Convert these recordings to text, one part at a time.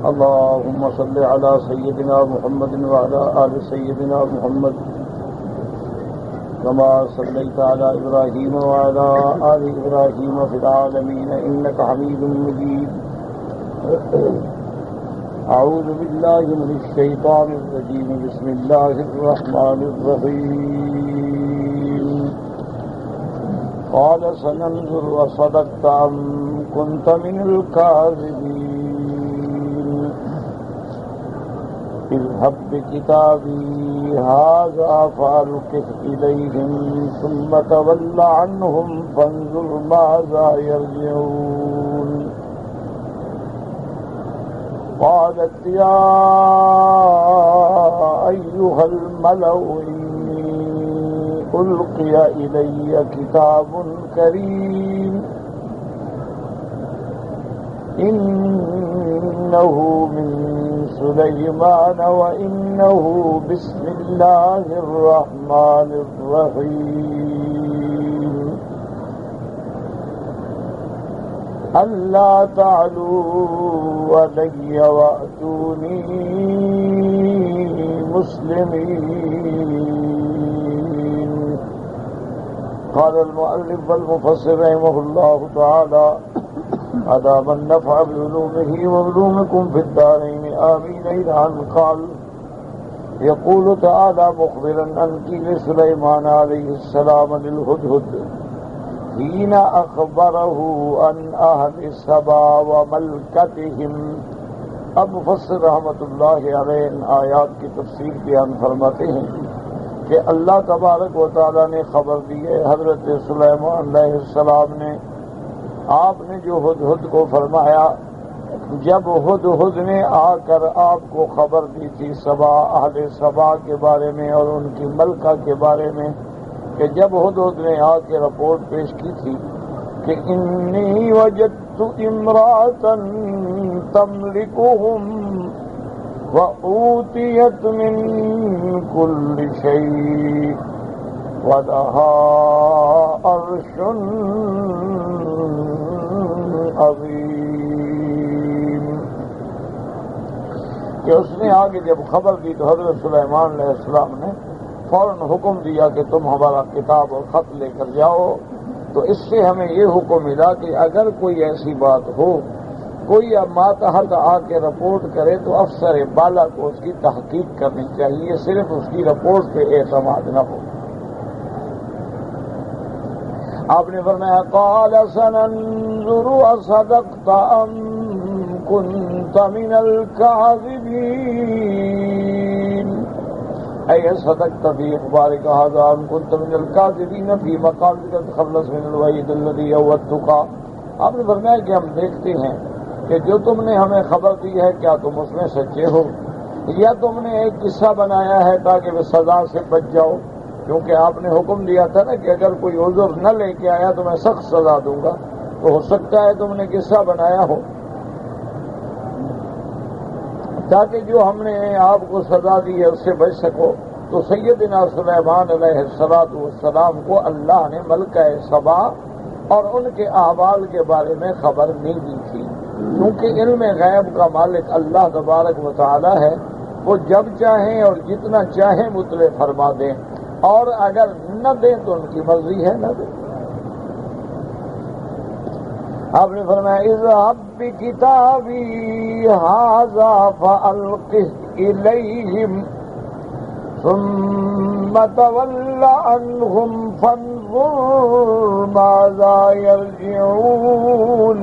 اللهم صل على سيدنا محمد وعلى آل سيدنا محمد كما صليت على إبراهيم وعلى آل إبراهيم في العالمين إنك حميد مجيد. أعوذ بالله من الشيطان الرجيم. بسم الله الرحمن الرحيم. قال سننظر أصدقت أم كنت من الكاذبين اذهب بكتابي هذا فألقه إليهم ثم تول عنهم فانظر ماذا يرجعون. قالت يا أيها الملأ ألقي إلي كتاب كريم إنه من سليمان وإنه بسم الله الرحمن الرحيم. ألا تعلوا علي وأتوني مسلمين. قال المؤلف والمفسر رحمه الله تعالى أدام النفع بعلومه وعلومكم في الدارين آمين. إلى أن قال يقول تعالى مخبرا عن قيل سليمان عليه السلام للهدهد حين أخبره عن أهل سبا وملكتهم. اب مفسر رحمۃ اللہ علیہ ان آیات کی تفسیر بیان فرماتے ہیں کہ اللہ تبارک و تعالیٰ نے خبر دی ہے حضرت سلیمان علیہ السلام نے. آپ نے جو ہدہد کو فرمایا، جب ہدہد نے آ کر آپ کو خبر دی تھی سبا، اہل سبا کے بارے میں اور ان کی ملکہ کے بارے میں، کہ جب ہدہد نے آ کے رپورٹ پیش کی تھی کہ انی وجدت امرأة تملکہم وأوتیت من کل شیء وَلَهَا عَرْشٌ عَظِيمٌ. کہ اس نے آگے جب خبر دی تو حضرت سلیمان علیہ السلام نے فوراً حکم دیا کہ تم ہمارا کتاب اور خط لے کر جاؤ. تو اس سے ہمیں یہ حکم ملا کہ اگر کوئی ایسی بات ہو، کوئی ماتحت آ کے رپورٹ کرے تو افسر بالا کو اس کی تحقیق کرنی چاہیے، صرف اس کی رپورٹ پہ اعتماد نہ ہو. آپ نے فرمایا قال سننظر اصدقت ام كنت من الكاذبين اي صدقت في اخبارك هذا ام كنت من الكاذبين في مقالك تخلص من الوعيد الذي يودك. آپ نے فرمایا کہ ہم دیکھتے ہیں کہ جو تم نے ہمیں خبر دی ہے کیا تم اس میں سچے ہو یا تم نے ایک قصہ بنایا ہے تاکہ وہ سزا سے بچ جاؤ. کیونکہ آپ نے حکم دیا تھا نا کہ اگر کوئی عذر نہ لے کے آیا تو میں سخت سزا دوں گا. تو ہو سکتا ہے تم نے قصہ بنایا ہو تاکہ جو ہم نے آپ کو سزا دی ہے اس سے بچ سکو. تو سیدنا سلیمان علیہ السلام کو اللہ نے ملکہ سبا اور ان کے احوال کے بارے میں خبر نہیں دی تھی، کیونکہ علم غیب کا مالک اللہ تبارک و تعالی ہے. وہ جب چاہیں اور جتنا چاہیں مطلع فرما دیں، اور اگر نہ دیں تو ان کی مرضی ہے نہ دیں. آپ نے فرمایا اذهب بکتابی ھذا فألقه إلیہم ثم تول عنهم فانظر ماذا يرجعون.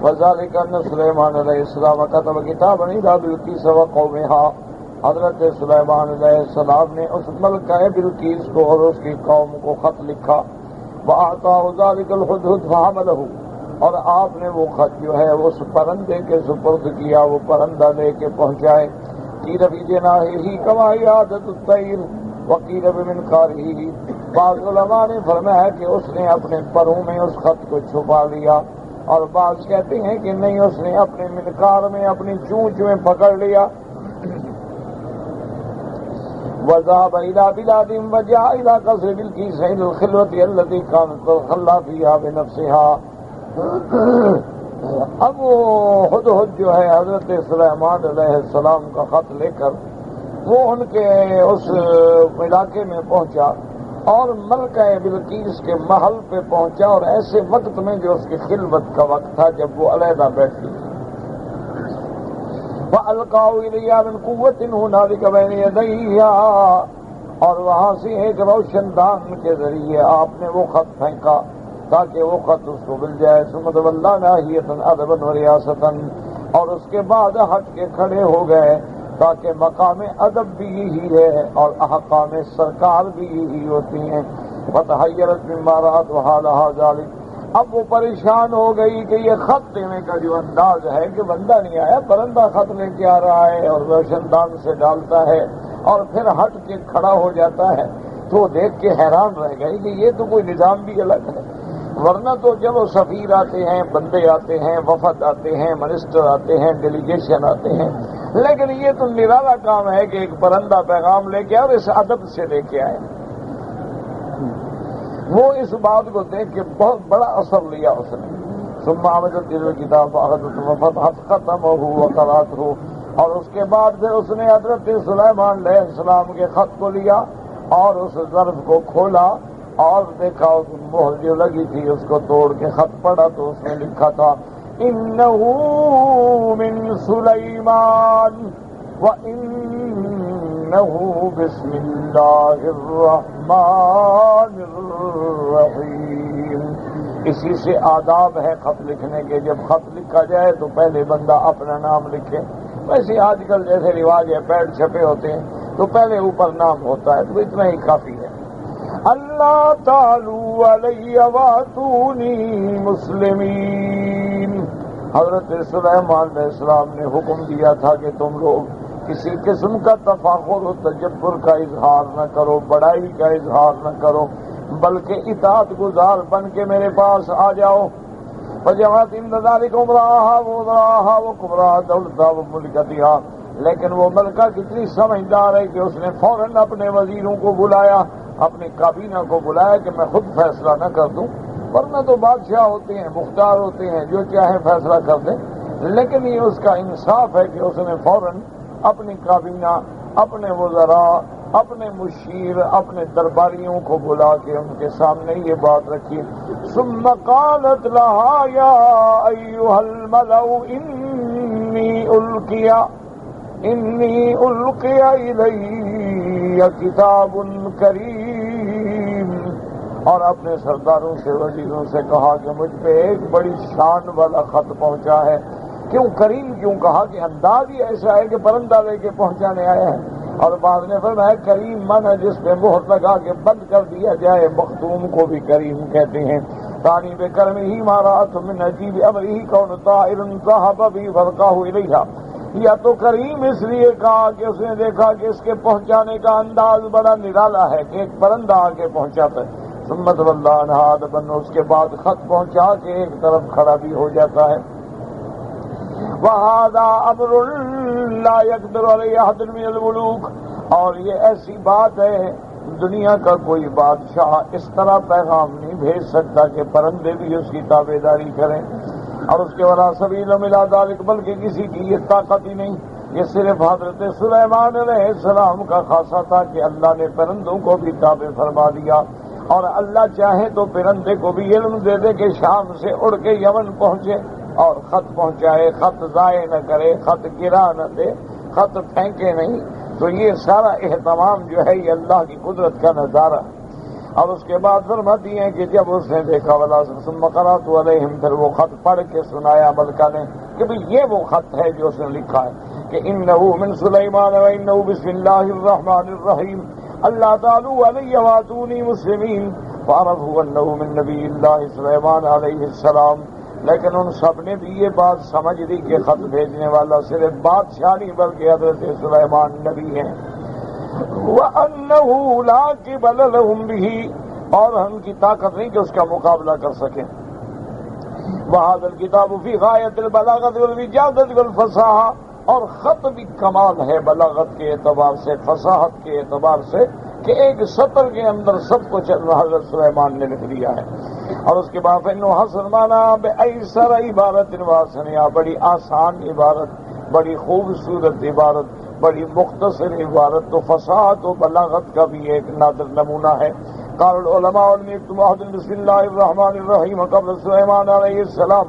وذلك أن سليمان علیہ السلام كتب كتابا إلى بلقیس وقومها. حضرت سلیمان علیہ السلام نے اس ملکہ بلقیس کو اور اس کی قوم کو خط لکھا. وَأَعْطَاهُ ذَلِكَ الْحُدْهُدْ فَحَمَلَهُ. اور آپ نے وہ خط جو ہے اس پرندے کے سپرد کیا، وہ پرندہ لے کے پہنچائے. قِيلَ فِي جَنَاحِهِ كَمَا هِيَ عَادَةُ الطَّيْرِ وَقِيلَ بِمِنْقَارِهِ. بعض علماء نے فرمایا کہ اس نے اپنے پروں میں اس خط کو چھپا لیا، اور بعض کہتے ہیں کہ نہیں، اس نے اپنے منقار میں، اپنی چونچ میں پکڑ لیا. وذهب إلى بلاد وجاء إلى قصر بلقيس إلى الخلوة التي كانت تتخلى فيها بنفسها. اب وہ ہدہد جو ہے حضرت سلیمان علیہ السلام کا خط لے کر وہ ان کے اس علاقے میں پہنچا اور ملکہ بلقیس کے محل پہ پہنچا، اور ایسے وقت میں جو اس کی خلوت کا وقت تھا جب وہ علیحدہ بیٹھی تھی۔ وَأَلْقَاهُ إِلَيْهَا مِنْ قُوَّةٍ هُنَالِكَ بَيْنَ يَدَيْهَا، اور وہاں سے ایک روشن دان کے ذریعے آپ نے وہ خط پھینکا تاکہ وہ خط اس کو مل جائے۔ ثُمَّ تَوَلَّىٰ نَاحِيَةً أَدَبًا وَرِيَاسَةً، اور اس کے بعد ہٹ کے کھڑے ہو گئے تاکہ مقام ادب بھی یہی ہے اور احکام سرکار بھی یہی ہوتی ہیں۔ فَتَحَيَّرَتْ مِمَّا رَأَتْ وَحَالَهَا ذَلِكَ، اب وہ پریشان ہو گئی کہ یہ خط دینے کا جو انداز ہے کہ بندہ نہیں آیا، پرندہ خط لے کے آ رہا ہے اور روشن دان سے ڈالتا ہے اور پھر ہٹ کے کھڑا ہو جاتا ہے، تو دیکھ کے حیران رہ گئی کہ یہ تو کوئی نظام بھی الگ ہے۔ ورنہ تو جب وہ سفیر آتے ہیں، بندے آتے ہیں، وفد آتے ہیں، منسٹر آتے ہیں، ڈیلیگیشن آتے ہیں، لیکن یہ تو نرالا کام ہے کہ ایک پرندہ پیغام لے کے آئے اور اس ادب سے لے کے آئے۔ وہ اس بات کو دیکھ کے بہت بڑا اثر لیا اس نے۔ ثم عمدت الکتاب وفتحت ختمه وقرأته، اور اس کے بعد پھر اس نے حضرت سلیمان علیہ السلام کے خط کو لیا اور اس ظرف کو کھولا اور دیکھا اس مہر جو لگی تھی اس کو توڑ کے خط پڑھا تو اس نے لکھا تھا انہ من سلیمان وانہ بسم اللہ الرحمن الرحیم۔ اسی سے آداب ہے خط لکھنے کے، جب خط لکھا جائے تو پہلے بندہ اپنا نام لکھے۔ ویسے آج کل جیسے رواج ہے پیڈ چھپے ہوتے ہیں تو پہلے اوپر نام ہوتا ہے، تو اتنا ہی کافی ہے۔ اللہ تعالی علیہ واتونی مسلمین، حضرت سلیمان علیہ السلام نے حکم دیا تھا کہ تم لوگ کسی قسم کا تفاخر و تجبر کا اظہار نہ کرو، بڑائی کا اظہار نہ کرو، بلکہ اطاعت گزار بن کے میرے پاس آ جاؤ۔ فجمعت ان ذلک امراءها ووزراءها وكبراء دولتها وملكتها، لیکن وہ ملکہ کتنی سمجھدار ہے کہ اس نے فوراً اپنے وزیروں کو بلایا، اپنی کابینہ کو بلایا کہ میں خود فیصلہ نہ کر دوں، ورنہ تو بادشاہ ہوتے ہیں، مختار ہوتے ہیں، جو چاہے فیصلہ کر دیں، لیکن یہ اس کا انصاف ہے کہ اس نے فوراً اپنی کابینہ، اپنے وزراء، اپنے مشیر، اپنے درباریوں کو بلا کے ان کے سامنے یہ بات رکھی۔ ثم قالت لها یا ایھا الملأ انی القی الی کتاب کریم، اور اپنے سرداروں سے، وزیروں سے کہا کہ مجھ پہ ایک بڑی شان والا خط پہنچا ہے۔ کیوں کریم کیوں کہا؟ کہ انداز ہی ایسا ہے کہ پرندہ لے کے پہنچانے آیا ہے۔ اور بعد نے فرمایا کریم من ہے جس پہ مہر لگا کے بند کر دیا جائے، مختوم کو بھی کریم کہتے ہیں۔ تانی بے کرم ہی مارا من عجیب امری کون طائر ذهب بی فرقہ الیہا، یا تو کریم اس لیے کہا کہ اس نے دیکھا کہ اس کے پہنچانے کا انداز بڑا نرالا ہے کہ ایک پرندہ آ کے پہنچاتا ہے۔ سمت واللہ نہاد بن، اس کے بعد خط پہنچا کے ایک طرف کھڑا بھی ہو جاتا ہے۔ وَهَذَا أَمْرٌ لَا يَقْدِرُ عَلَيْهِ أَحَدٌ مِنَ الْمُلُوكِ، اور یہ ایسی بات ہے دنیا کا کوئی بادشاہ اس طرح پیغام نہیں بھیج سکتا کہ پرندے بھی اس کی تابعداری کریں، اور اس کے ولا سبیل ملا ذلک، بلکہ کسی کی یہ طاقت ہی نہیں۔ یہ صرف حضرت سلیمان علیہ السلام کا خاصہ تھا کہ اللہ نے پرندوں کو بھی تابع فرما دیا، اور اللہ چاہے تو پرندے کو بھی علم دے دے کہ شام سے اڑ کے یمن پہنچے اور خط پہنچائے، خط ضائع نہ کرے، خط گرا نہ دے، خط پھینکے نہیں۔ تو یہ سارا اہتمام جو ہے یہ اللہ کی قدرت کا نظارہ۔ اور اس کے بعد فرماتی ہیں کہ جب اس نے دیکھا ولا ثم قرأت علیہم، پھر وہ خط پڑھ کے سنایا ملکہ نے کہ بھئی یہ وہ خط ہے جو اس نے لکھا ہے کہ انہ من سلیمان وانہ بسم اللہ الرحمن الرحیم، اللہ تعالی علی واتونی مسلمین، فعرفوا انہ من نبی اللہ سلیمان علیہ السلام۔ لیکن ان سب نے بھی یہ بات سمجھ لی کہ خط بھیجنے والا صرف بادشاہ نہیں بلکہ حضرت سلیمان نبی ہیں۔ وَأَنَّهُ لَا قِبَلَ لَهُمْ بِهِ، اور ان کی طاقت نہیں کہ اس کا مقابلہ کر سکیں۔ وَهَذَا الْكِتَابُ فِي غَايَةِ الْبَلَاغَةِ وَالْوِجَادَةِ وَالْفَصَاحَةِ، اور خط بھی کمال ہے بلاغت کے اعتبار سے، فصاحت کے اعتبار سے کہ ایک سطر کے اندر سب کچھ حضرت سلیمان نے لکھ دیا ہے. اور اس کے بعد فإنه حسن مانا بأيسر عبارت واسنیا، بڑی آسان عبارت، بڑی خوبصورت عبارت، بڑی مختصر عبارت، تو فصاحت و بلاغت کا بھی ایک نادر نمونہ ہے. قال العلماء يكتب احد بسم اللہ الرحمن الرحیم قبل سلیمان علیہ السلام.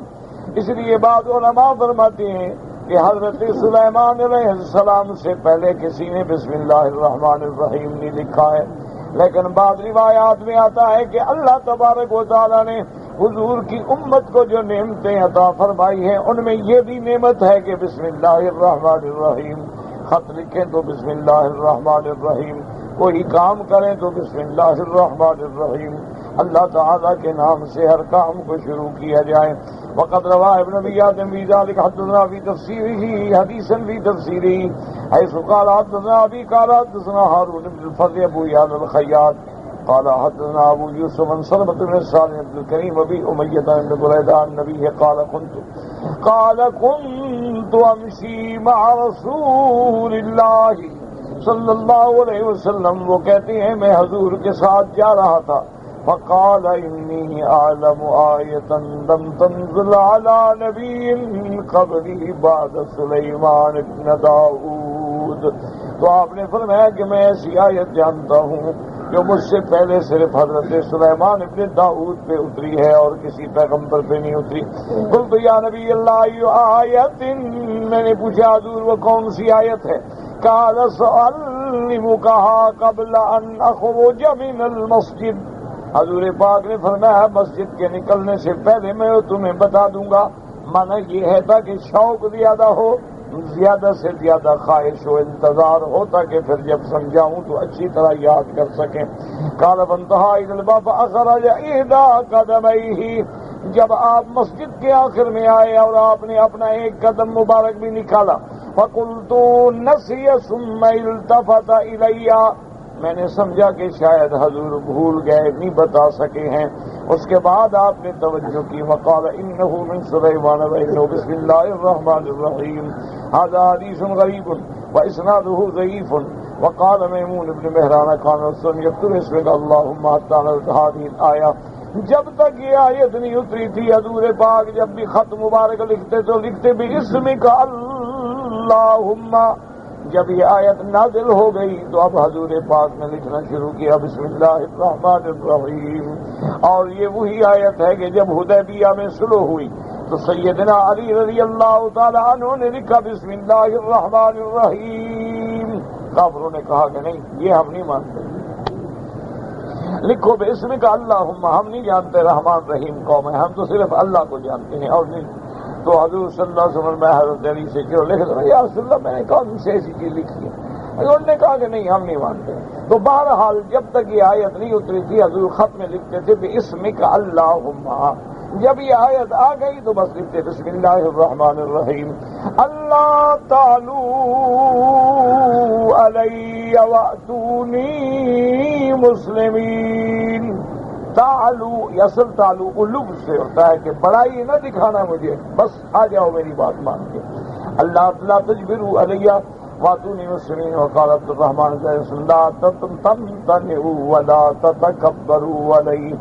اس لیے بعض علماء فرماتے ہیں کہ حضرت سلیمان علیہ السلام سے پہلے کسی نے بسم اللہ الرحمن الرحیم نہیں لکھا ہے. لیکن بعض روایات میں آتا ہے کہ اللہ تبارک و تعالیٰ نے حضور کی امت کو جو نعمتیں عطا فرمائی ہیں ان میں یہ بھی نعمت ہے کہ بسم اللہ الرحمن الرحیم. خط لکھیں تو بسم اللہ الرحمن الرحیم، کوئی کام کریں تو بسم اللہ الرحمن الرحیم، اللہ تعالیٰ کے نام سے ہر کام کو شروع کیا جائے. وقد روى ابن ابي حاتم في ذلك حدثنا في تفسيره حديثا في تفسيره حيث قال حدثنا ابي قال حدثنا هارون بن الفضل ابو اياد الخياط قال حدثنا ابو يوسف بن سلمة بن صالح بن الكريم ابي امية بن بريدة عن النبي قال كنت امشي مع رسول الله صلی اللہ علیہ وسلم. وہ کہتے ہیں میں حضور کے ساتھ جا رہا تھا. فقال انی اعلم آیۃ لم تنزل علی نبی قبلی بعد سلیمان ابن داؤد. تو آپ نے فرمایا کہ میں ایسی آیت جانتا ہوں جو مجھ سے پہلے صرف حضرت سلیمان ابن داؤد پہ اتری ہے اور کسی پیغمبر پہ نہیں اتری. قلت یا نبی اللہ ای آیت، میں نے پوچھا حضور وہ کون سی آیت ہے؟ قال سأعلمكها قبل ان اخرج من المسجد. حضور پاک نے فرمایا مسجد کے نکلنے سے پہلے میں تمہیں بتا دوں گا. مانا یہ ہے تاکہ شوق زیادہ ہو، زیادہ سے زیادہ خواہش ہو، انتظار ہو، تاکہ پھر جب سمجھاؤں تو اچھی طرح یاد کر سکیں. قال فانتهى الى الباب فاخرج احدى قدميه. جب آپ مسجد کے آخر میں آئے اور آپ نے اپنا ایک قدم مبارک بھی نکالا، فقلت نسی ثم التفت الی، میں نے سمجھا کہ شاید حضور بھول گئے، نہیں بتا سکے ہیں. اس کے بعد آپ نے توجہ کی. وقال انه من سلیمان وانه بسم اللہ الرحمن الرحیم. هذا حدیث غریب واسناده ضعیف. وقال میمون بن مہران كان رسول يكتب اسمك اللهم حتى نزلت هذه الآية. جب تک یہ آیت نہیں اتری تھی حضور پاک جب بھی خط مبارک لکھتے تو لکھتے بھی اسمک اللہم. جب یہ آیت نازل ہو گئی تو اب حضور پاک نے لکھنا شروع کیا بسم اللہ الرحمن الرحیم. اور یہ وہی آیت ہے کہ جب حدیبیہ میں صلح ہوئی تو سیدنا علی رضی اللہ تعالی عنہ نے لکھا بسم اللہ الرحمن الرحیم. کافروں نے کہا کہ نہیں یہ ہم نہیں مانتے، لکھو بے اسم کا اللہم. ہم نہیں جانتے رحمان رحیم قوم ہے، ہم تو صرف اللہ کو جانتے ہیں اور نہیں. تو حضور صلی اللہ علیہ وسلم میں حضرت علی سے کیوں لکھ دو یا رسول اللہ میں نے کون سے ایسی چیز لکھی ہے؟ حضور نے کہا کہ نہیں ہم نہیں مانتے. تو بہرحال جب تک یہ آیت نہیں اتری تھی حضور خط میں لکھتے تھے بے اسم کا اللہم. جب یہ آیت آ گئی تو بس لکھتے بسم اللہ الرحمن الرحیم. اللہ تعالی علی واتونی مسلمین. تعلو یصل تعلو علو سے ہوتا ہے کہ بڑائی نہ دکھانا مجھے، بس آ جاؤ میری بات مان کے. اللہ لا تجبروا علیہ واتونی مسلمین. وقال عبد الرحمن لا تمتنعوا ولا تتکبروا علی.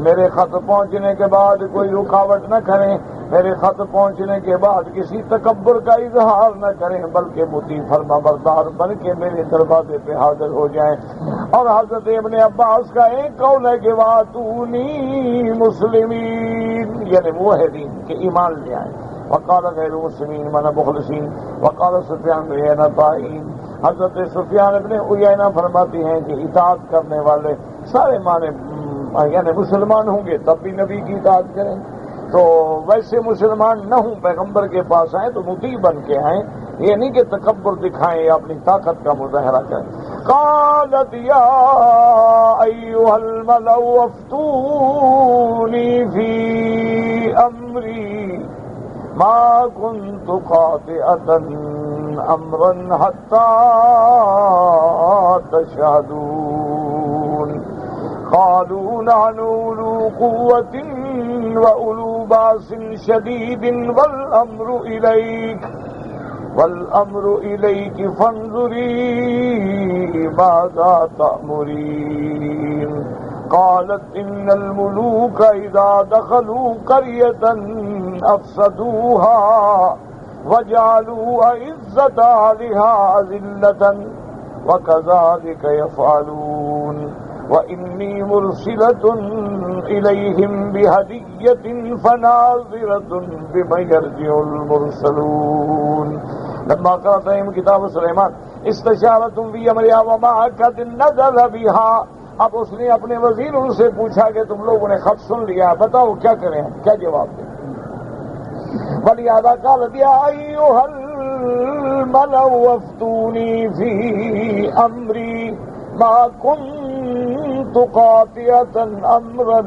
میرے خط پہنچنے کے بعد کوئی رکاوٹ نہ کریں، میرے خط پہنچنے کے بعد کسی تکبر کا اظہار نہ کریں، بلکہ مطیع فرما بردار بن کے میرے دروازے پہ حاضر ہو جائیں. اور حضرت ابن عباس کا ایک قول ہے کہ واتونی مسلمین یعنی موحدین کے ایمان لے آئیں. وقال غیر مسلمین من مخلصین. وقال سفیان بن عیینہ طائعین. حضرت سفیان ابن عیینہ فرماتے ہیں کہ اطاعت کرنے والے سارے معنی یعنی مسلمان ہوں گے تب بھی نبی کی اطاعت کریں. تو ویسے مسلمان نہ ہوں پیغمبر کے پاس آئیں تو مطیع بن کے آئیں، یہ نہیں کہ تکبر دکھائیں یا اپنی طاقت کا مظاہرہ کریں. قالت یا ایھا الملأ افتونی فی امری ما كنت قاطعة امرا حتى تشهدون. قالوا نحن أولو قوة وأولو بأس شديد والأمر إليك والأمر إليك فانظري ماذا تأمرين قالت إن الملوك إذا دخلوا قرية أفسدوها وجعلوا أعزة أهلها أذلة وكذلك يفعلون وإني مرسلة إليهم بهدية فناظرة بما يرجع المرسلون لما قرأتهم كتاب سلیمان استشارتم في أمرها وما قد نزل بها. اب اس نے اپنے وزیروں سے پوچھا کہ تم لوگوں نے خط سن لیا، بتاؤ کیا کریں، کیا جواب دیں؟ وَلِهَذَا قَالَتْ يَا أَيُّهَا الْمَلَأُ أَفْتُونِي فِي أَمْرِي مَا كُنتُ قَاطِعَةً أَمْرًا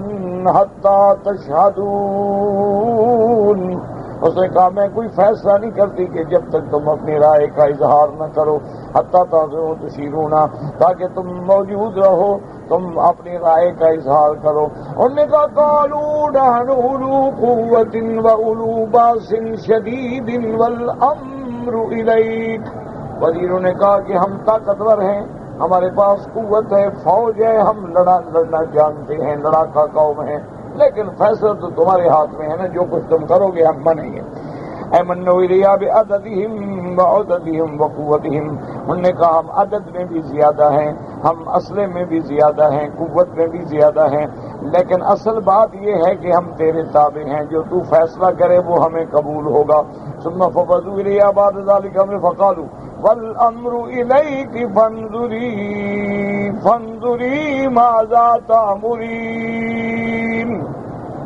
حَتَّى تَشْهَدُونِ. اس نے کہا میں کوئی فیصلہ نہیں کرتی کہ جب تک تم اپنی رائے کا اظہار نہ کرو، حتیٰ تشیرون، تاکہ تم موجود رہو، تم اپنی رائے کا اظہار کرو. انہوں نے کہا قالوا نحن اولو قوة واولو باس شدید والامر الیک. وزیروں نے کہا کہ ہم طاقتور ہیں، ہمارے پاس قوت ہے، فوج ہے، ہم لڑنا جانتے ہیں، لڑاکا قوم ہیں، لیکن فیصلہ تو تمہارے ہاتھ میں ہے نا، جو کچھ تم کرو گے ہم مانیں گے. ایمنوا الیہا بعددہم وعددہم وقوتہم. انہوں نے کہا ہم عدد میں بھی زیادہ ہیں، ہم اسلحے میں بھی زیادہ ہیں، قوت میں بھی زیادہ ہیں، لیکن اصل بات یہ ہے کہ ہم تیرے تابع ہیں، جو تو فیصلہ کرے وہ ہمیں قبول ہوگا. ثم فوضوا الیہا بعد ذلک فقالوا والامر الیک فانظری ماذا تأمرین.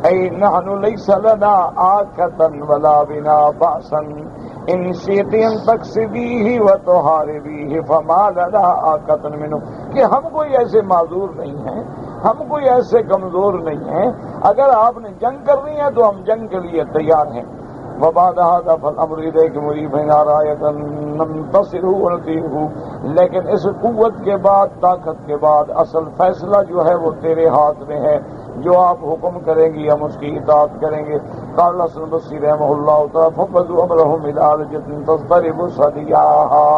اے نحن لیس لنا آکة ولا بنا بأسا ان شئت ان تقصدیہ وتحاربیہ فما لنا آکة منہ. کہ ہم کوئی ایسے معذور نہیں ہیں، ہم کوئی ایسے کمزور نہیں ہیں، اگر آپ نے جنگ کرنی ہے تو ہم جنگ کے لیے تیار ہیں. وبعد هذا فالامر الیک مریبا رایۃ ننتصر ونطیعہ. لیکن اس قوت کے بعد، طاقت کے بعد اصل فیصلہ جو ہے وہ تیرے ہاتھ میں ہے، جو آپ حکم کریں گی ہم اس کی اطاعت کریں گے. قال حسن البصری رحمہ اللہ تعالی ففضوا امرهم الى رجل تضطرب صدیاها.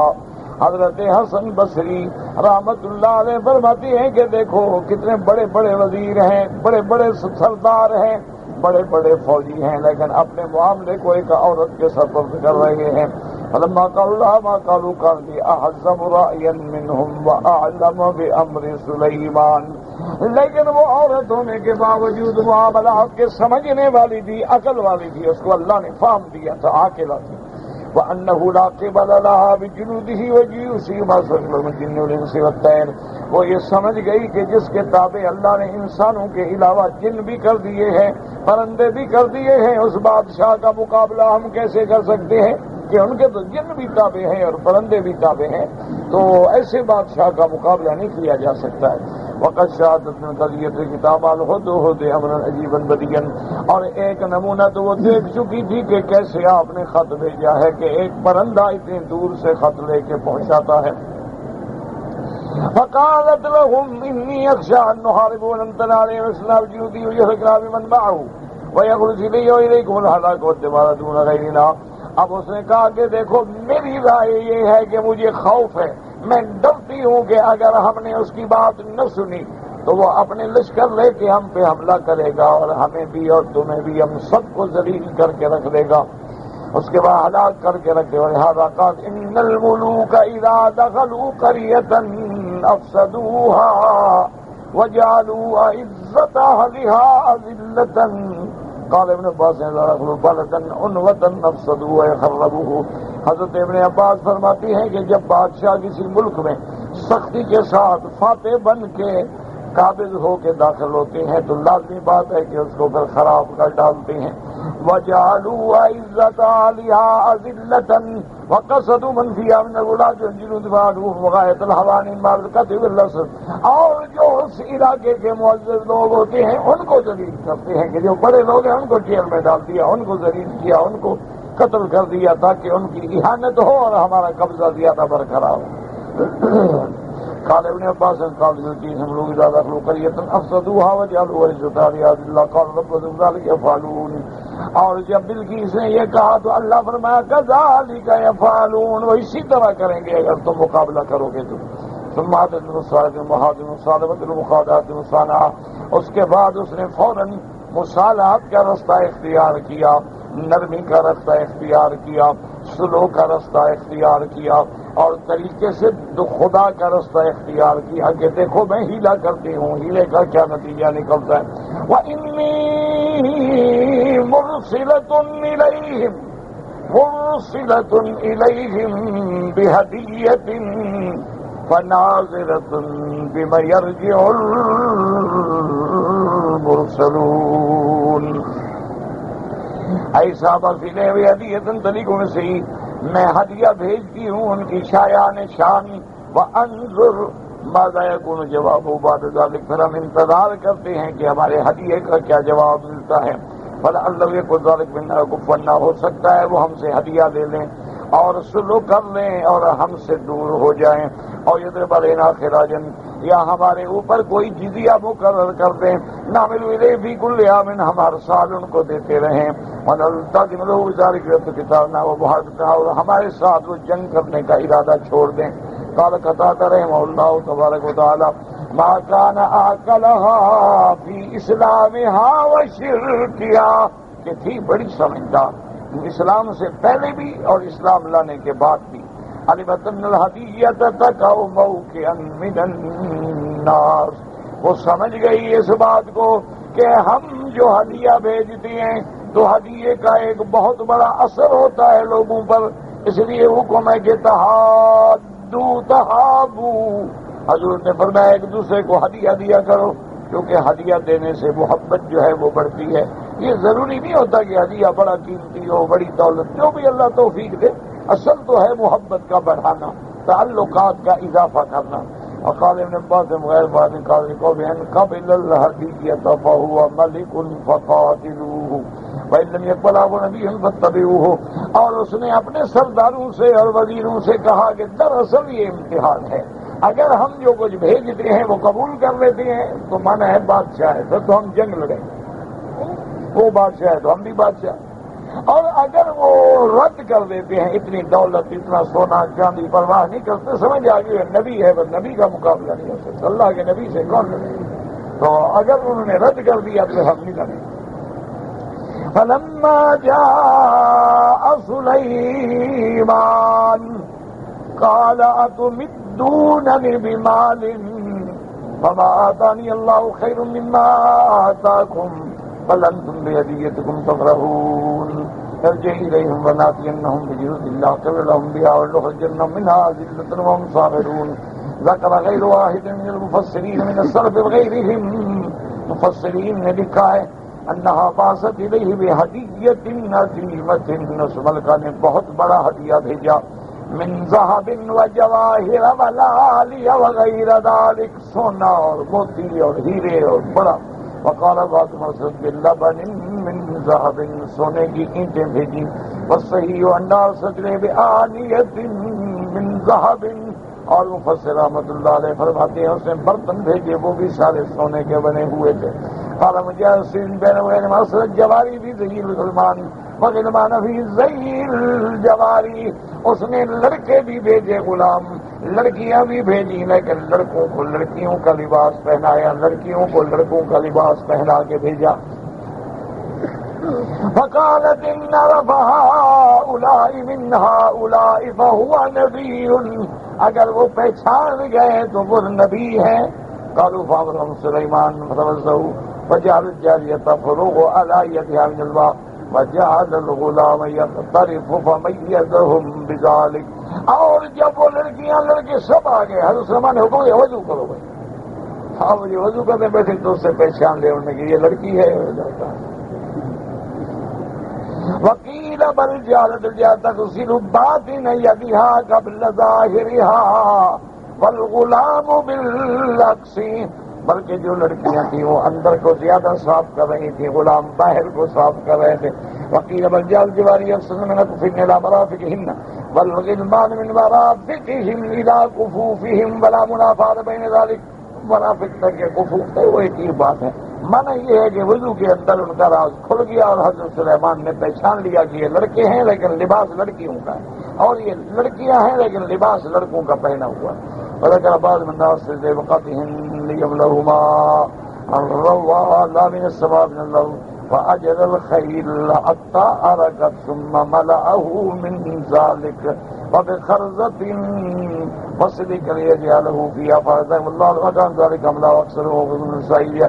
حضرت حسن بصری رحمت اللہ علیہ فرماتے ہیں کہ دیکھو کتنے بڑے بڑے وزیر ہیں، بڑے بڑے سردار ہیں، بڑے بڑے فوجی ہیں، لیکن اپنے معاملے کو ایک عورت کے سپرد کر رہے ہیں. فلما قالوا ما قالوا كان لي احزم رأيا منهم واعلم بامر سلیمان. لیکن وہ عورت ہونے کے باوجود معاملات کے سمجھنے والی تھی، عقل والی تھی، اس کو اللہ نے فہم دیا تھا، عاقلہ تھی. وَأَنَّهُ لَا قِبَلَ لَهَا بِجُنُودِهِ وَجُيُوشِهِ مَا سَلَّ الْجِنُّ وَالْإِنسِ وَالطَّيْرِ. وہ یہ سمجھ گئی کہ جس کے تابع اللہ نے انسانوں کے علاوہ جن بھی کر دیے ہیں، پرندے بھی کر دیے ہیں، اس بادشاہ کا مقابلہ ہم کیسے کر سکتے ہیں کہ ان کے تو جن بھی تابع ہیں اور پرندے بھی تابع ہیں، تو ایسے بادشاہ کا مقابلہ نہیں کیا جا سکتا ہے. وقد شہادت من قضیت کتاب الہدہد امرا عجیبا بدیعا. اور ایک نمونہ تو وہ دیکھ چکی تھی کہ کیسے آپ نے خط بھیجا ہے کہ ایک پرندہ اتنی دور سے خط لے کے پہنچاتا ہے. فقالت لهم انی اخشى ان نحارب ولن تنالوا رسلنا بجنودی ويهلكنا بمن معه ويخرج الی والیکم الهلاك والدمار دون غیرنا. اب اس نے کہا کہ دیکھو میری رائے یہ ہے کہ مجھے خوف ہے، میں ڈرتی ہوں کہ اگر ہم نے اس کی بات نہ سنی تو وہ اپنے لشکر لے کے ہم پہ حملہ کرے گا اور ہمیں بھی اور تمہیں بھی، ہم سب کو ذلیل کر کے رکھ دے گا، اس کے بعد ہلاک کر کے رکھ دے گا. لہذا قال ان الملوک اذا دخلوا قریۃ افسدوها وجعلوا اعزة اهلها اذلة. قال ابن عباس حضرت ابن عباس فرماتی ہیں کہ جب بادشاہ کسی ملک میں سختی کے ساتھ فاتح بن کے قابض ہو کے داخل ہوتے ہیں تو لازمی بات ہے کہ اس کو پھر خراب کر ڈالتے ہیں. وَجَعَلُوا عِزَّةَ أَهْلِهَا أَذِلَّةً وَقَصَدُوا مَنْ فِيهَا مِنَ الْوُلَاةِ وَالْجُنُودِ فَعَلُوهُ وَغَايَةَ الْهَوَانِ مَعَ الْقَتْلِ وَالْأَسْرِ. اور جو اس علاقے کے معزز لوگ ہوتے ہیں ان کو ذلیل کرتے ہیں کہ جو بڑے لوگ ہیں ان کو جیل میں ڈال دیا، ان کو ذلیل کیا، ان کو قتل کر دیا تاکہ ان کی اہانت ہو اور ہمارا قبضہ زیادہ برقرار ہو. قال ابن عباس قال يؤتيهم لو اذا دخلوا قرية افسدوها وجعلوا عزة اهلها ذلة قال رب ذلك يفعلون. اور جب بلقیس نے یہ کہا تو اللہ فرمایا كذلك يفعلون، وہ اسی طرح کریں گے اگر تم مقابلہ کرو گے تو. ثم عدد المصالحة المحاذن المصالحة المخادعة المصانعة، اس کے بعد اس نے فوراً مصالحت کا رستہ اختیار کیا، نرمی کا رستہ اختیار کیا، سلو کا رستہ اختیار کیا، اور طریقے سے خدا کا رستہ اختیار کیا کہ دیکھو میں ہیلا کرتی ہوں، ہیلے کا کیا نتیجہ نکلتا ہے. وَإِنِّي مُرْسِلَةٌ إِلَيْهِمْ بِهَدِيَّةٍ فَنَاظِرَةٌ بِمَ يَرْجِعُ الْمُرْسَلُونَ. اے صحابہ فِلَيْ بِهَدِيَّةٍ طریقوں سے میں ہدیہ بھیجتی ہوں ان کی شایان شان. وَأَنظُرْ ماذا يكون جواب بعد ذلك، پھر ہم انتظار کرتے ہیں کہ ہمارے ہدیے کا کیا جواب ملتا ہے. فَلَعَلَّهُ يَكُونُ ذَلِكَ مِنَّا كُفًّا، ہو سکتا ہے وہ ہم سے ہدیہ لے لیں اور سلوک کر لیں اور ہم سے دور ہو جائیں. اور یضرب علینا خراجا، یا ہمارے اوپر کوئی جزیہ مقرر کر دیں. نعمل الیہ فی کل عام، ہم ہر سال ان کو دیتے رہیں. ونلتزم له بذلك کتابنا ومحادثتنا، اور ہمارے ساتھ وہ جنگ کرنے کا ارادہ چھوڑ دیں. قال قتادہ رحمہ اللہ تبارک و تعالی ما كان اعقلها فی اسلامها وشرکها، کہ تھی بڑی سمجھدار اسلام سے پہلے بھی اور اسلام لانے کے بعد بھی. علمت ان الہدیۃ تقع موقعا من الناس، وہ سمجھ گئی اس بات کو کہ ہم جو ہدیہ بھیجتے ہیں تو ہدیے کا ایک بہت بڑا اثر ہوتا ہے لوگوں پر. اس لیے حکم ہے کہ تحابو، حضور نے فرمایا ایک دوسرے کو ہدیہ دیا کرو، کیونکہ ہدیہ دینے سے محبت جو ہے وہ بڑھتی ہے. یہ ضروری نہیں ہوتا کہ ہدیہ بڑا قیمتی ہو، بڑی دولت، جو بھی اللہ توفیق دے، اصل تو ہے محبت کا بڑھانا، تعلقات کا اضافہ کرنا. وقال ابن عباس غیر بعد قال بأن قبل الهدية فهو ملك فقاتلوه وإن لم يقبله نبي فاتبعوه. اور اس نے اپنے سرداروں سے اور وزیروں سے کہا کہ دراصل یہ امتحان ہے، اگر ہم جو کچھ بھیجتے ہیں وہ قبول کر لیتے ہیں تو مانا ہے بادشاہ ہے، پھر تو ہم جنگ لڑیں، وہ بادشاہ ہے تو ہم بھی بادشاہ. اور اگر وہ رد کر دیتے ہیں، اتنی دولت، اتنا سونا چاندی پرواہ نہیں کرتے، سمجھ آ گئی نبی ہے، بس نبی کا مقابلہ نہیں ہو سکتا، اللہ کے نبی سے کون لڑے. تو اگر انہوں نے رد کر دیا تو ہم نہیں لڑیں. فلما جاء سليمان قال أتمدونني بمال فما آتاني الله خير مما آتاكم بل أنتم بهديتكم تفرحون. ارجع إليهم فلنأتينهم بجنود لا قبل لهم بها ولنخرجنهم منها أذلة وهم صاغرون. ذكر غير واحد من المفسرين من السلف غيرهم، مفسرین نے لکھا ہے انہا باست الیہ بہدیۃ عظیمۃ، اس ملکہ نے بہت بڑا ہدیہ بھیجا، من ذہب وجواہر ولآلیہ وغیر ذالک، سونا اور موتی اور ہیرے اور بڑا. وقال بعض مرسد باللبن من ذہب، سونے کی اینٹیں بھیجی. والصحیح ان ارسلت بآنیۃ من ذہب، اور مفسر رحمۃ اللہ علیہ فرماتے ہیں اس نے برتن بھیجے وہ بھی سارے سونے کے بنے ہوئے تھے. قال مجاہد بین وبین مرسلت جواری بھی ذیل غلمان وغلمان فی ذیل جواری، اس نے لڑکے بھی بھیجے غلام، لڑکیاں بھی بھیجی، لیکن لڑکوں کو لڑکیوں کا لباس پہنایا، لڑکیوں کو لڑکوں کا لباس پہنا کے بھیجا. فقالت ان عرف هؤلاء من هؤلاء فهو نبی، اگر وہ پہچان گئے تو وہ نبی ہیں. قالوا فامرهم سليمان فتوزعوا وجعل الجارية تفرغ على يدها من الماء وجعل الغلام يقترف فميزهم بذلك. اور جب وہ لڑکیاں لڑکے سب آ گئے، حضرت سلمان نے حکم دیا وضو کرو بھائی. ہاں یہ وضو کرنے بیٹھے تو اس سے پہچان لے انہوں نے کہ یہ لڑکی ہے. وکیل بل جعلت الجارية تغسل باطن يدها قبل ظاهرها والغلام بالعكس، بلکہ جو لڑکیاں تھیں وہ اندر کو زیادہ صاف کر رہی تھی، غلام باہر کو صاف کر رہے تھے. وقيل بل جاء الجوار يبسطن من أكفهن إلى مرافقهن والغلمان من مرافقهم إلى كفوفهم ولا منافاة بين ذلك. مرافق تک کے کفوف تک وہ ایک ہی بات ہے. منع یہ ہے کہ وضو کے اندر ان کا راز کھل گیا اور حضرت سلیمان نے پہچان لیا کہ یہ لڑکے ہیں لیکن لباس لڑکیوں کا ہے اور یہ لڑکیاں ہیں لیکن لباس لڑکوں کا پہنا ہوا ہے. وذكر بعض من الناس لوقتهم ليملهما الروا لا من السماء من الله فأجر الخيل حتى أركت ثم ملأه من ذلك وبخرزة وصدق ليجعله فيها فأعطاه الله وكان ذلك أملا وأكثره من السائل.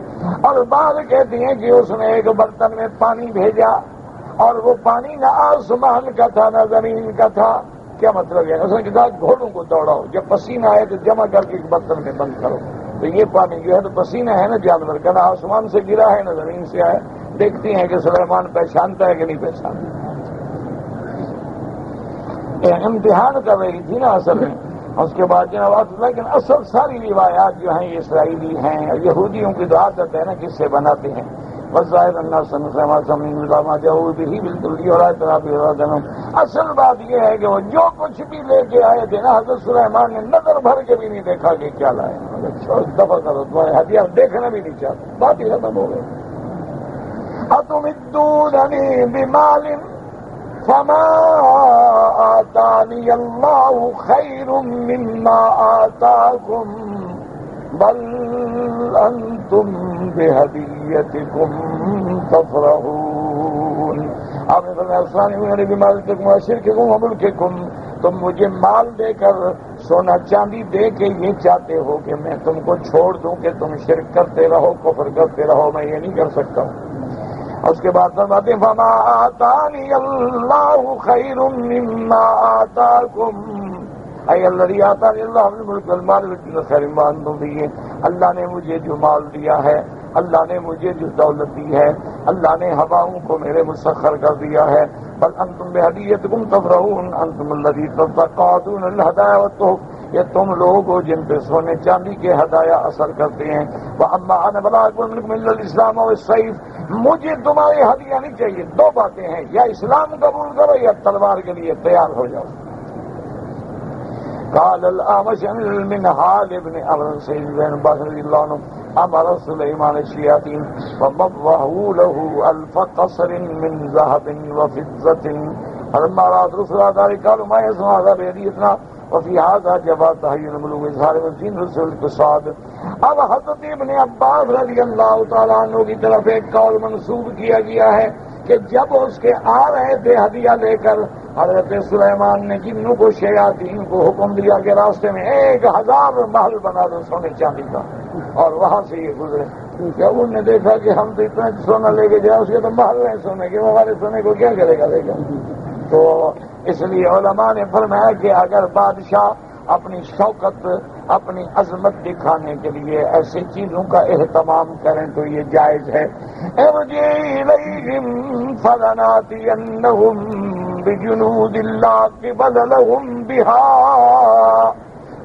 اور بعض کہتے ہیں کہ اس نے ایک برتن میں پانی بھیجا اور وہ پانی نہ آسمان کا تھا نہ زمین کا تھا. کیا مطلب ہے؟ اس نے کہا گھوڑوں کو دوڑاؤ، جب پسینہ آئے تو جمع کر کے ایک برتن میں بند کرو. تو یہ پانی جو ہے تو پسینہ ہے نا جانور کا، نہ آسمان سے گرا ہے نہ زمین سے آیا. دیکھتے ہیں کہ سلیمان پہچانتا ہے کہ نہیں پہچانتا. امتحان کر رہی تھی نا اصل میں. اس کے بعد جناب لیکن اصل ساری روایات جو ہیں یہ اسرائیلی ہیں. یہودیوں کی تو عادت ہے نا کس سے بناتے ہیں. وظاہر اللہ اصل بات یہ ہے کہ وہ جو کچھ بھی لے کے آئے تھے نا حضرت سلیمان نے نظر بھر کے بھی نہیں دیکھا کہ کیا لائے. دفعہ کرو تمہارے ہدیہ دیکھنا بھی نہیں چاہتے. بات ہی ختم ہو گئی. اتمدوننی بمال فما آتانی اللہ خیر مما آتاکم بل انتم بہدیتکم تفرحون. آپ نے فرمایا اسرانی میرے بیمار تک شرککم و ملککم، تم مجھے مال دے کر سونا چاندی دے کے یہ چاہتے ہو کہ میں تم کو چھوڑ دوں کہ تم شرک کرتے رہو کفر کرتے رہو. میں یہ نہیں کر سکتا ہوں. اس کے بعد فرماتے ہیں فما آتانی اللہ خیر مما آتاکم اے الذی آتانی اللہ الملک والمال خیر مما انتم فیہ. اللہ نے مجھے جو مال دیا ہے، اللہ نے مجھے جو دولت دی ہے، اللہ نے ہواؤں کو میرے مسخر کر دیا ہے. بل انتم بہدیتکم تفرحون انتم الذی تتقاضون الہدایا والتحف. یہ تم لوگ ہو جن پہ سونے چاندی کے ہدایا اثر کرتے ہیں. وَأَمَّا أَنَا فَلَا أَقْبَلُ مِنكُمْ إِلَّا الْإِسْلَامَ وَالسَّيْفَ. مجھے تمہارے ہدیہ نہیں چاہیے. دو باتیں ہیں، یا اسلام قبول کرو یا تلوار کے لیے تیار ہو جاؤ. قال الأعمش عن المنهال ابن عمرو سيد بن بكر رضي الله عنه أمر سليمان الشياطين فضوه له ألف قصر من ذهب وفضة. فلما رأت رسل ذلك قالوا ما يصنع هذا بهديتنا وفي هذا جواز تحيين الملوك إظهار الدين رسل الاقتصاد. اب حضرت ابن عباس رضی اللہ تعالیٰ عنہ کی طرف ایک قول منسوب کیا گیا ہے کہ جب اس کے آ رہے تھے ہدیہ لے کر حضرت سلیمان نے جنوں کو شیاطین کو حکم دیا کہ راستے میں 1000 محل بنا دو سونے چاندی کا اور وہاں سے یہ گزرے. جب انہوں نے دیکھا کہ ہم تو اتنا سونا لے کے جائیں اس کے تو محل نہیں سونے کے، ہمارے سونے کو کیا کرے گا لے گا. تو اس لیے علماء نے فرمایا کہ اگر بادشاہ اپنی شوکت اپنی عظمت دکھانے کے لیے ایسی چیزوں کا اہتمام کریں تو یہ جائز ہے. ارجع الیہم فلناتینہم بجنود لا قبل لهم بها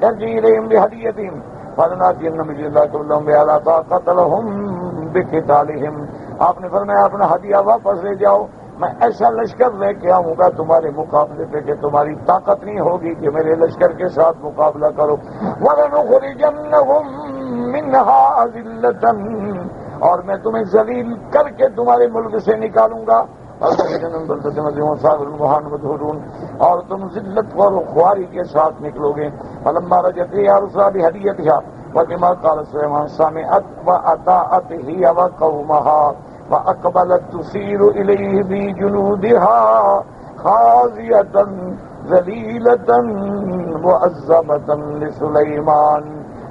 ارجع الیہم بہدیتہم فلناتینہم بجنود لا قبل لهم بها لا طاقت لهم بقتالہم. آپ نے فرمایا اپنا ہدیہ واپس لے جاؤ، میں ایسا لشکر لے کے آؤں گا تمہارے مقابلے پہ کہ تمہاری طاقت نہیں ہوگی کہ میرے لشکر کے ساتھ مقابلہ کرو. وَلَنُخْرِجَنَّهُمْ مِنْهَا أَذِلَّةً. اور میں تمہیں ذلیل کر کے تمہارے ملک سے نکالوں گا. اور تم ذلت اور خواری کے ساتھ نکلو گے. فَلَمَّا رَجَعَتْ إِلَىٰ رُسُلِهَا بِهَدِيَّتِهَا وَبِمَا قَالَ سُلَيْمَانُ سَمِعَتْ وَأَطَاعَتْ هِيَ وَقَوْمَهَا فأقبلت تسير إليه بجنودها خاضعة ذليلة معظمة لسليمان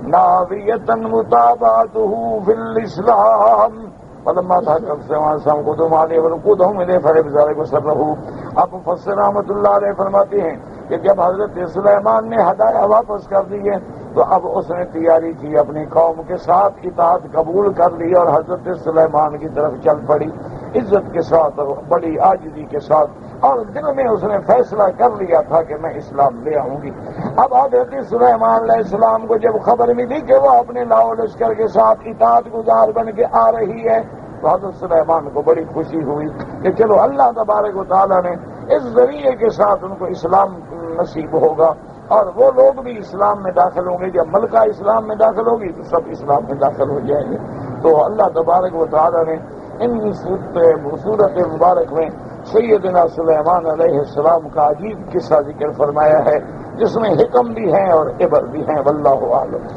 ناوية متابعته في الإسلام. فلما تحقق سلیمان سلام قدوم علیہ ورقودهم إليه فرب ذلك وسره. اب مفسر رحمۃ اللہ علیہ فرماتے ہیں کہ جب حضرت سلیمان نے ہدایہ واپس کر دیے تو اب اس نے تیاری کی، اپنی قوم کے ساتھ اطاعت قبول کر لی اور حضرت سلیمان کی طرف چل پڑی عزت کے ساتھ اور بڑی عاجزی کے ساتھ. اور دل میں اس نے فیصلہ کر لیا تھا کہ میں اسلام لے آؤں گی. اب حضرت سلیمان علیہ السلام کو جب خبر ملی کہ وہ اپنے لاؤ لشکر کے ساتھ اطاعت گزار بن کے آ رہی ہے تو حضرت سلیمان کو بڑی خوشی ہوئی کہ چلو اللہ تبارک و تعالیٰ نے اس ذریعے کے ساتھ ان کو اسلام نصیب ہوگا، اور وہ لوگ بھی اسلام میں داخل ہوں گے۔ جب ملکہ اسلام میں داخل ہوگی تو سب اسلام میں داخل ہو جائیں گے۔ تو اللہ تبارک و تعالیٰ نے ان صورت مبارک میں سیدنا سلیمان علیہ السلام کا عجیب قصہ ذکر فرمایا ہے، جس میں حکم بھی ہیں اور عبر بھی ہیں۔ واللہ اعلم۔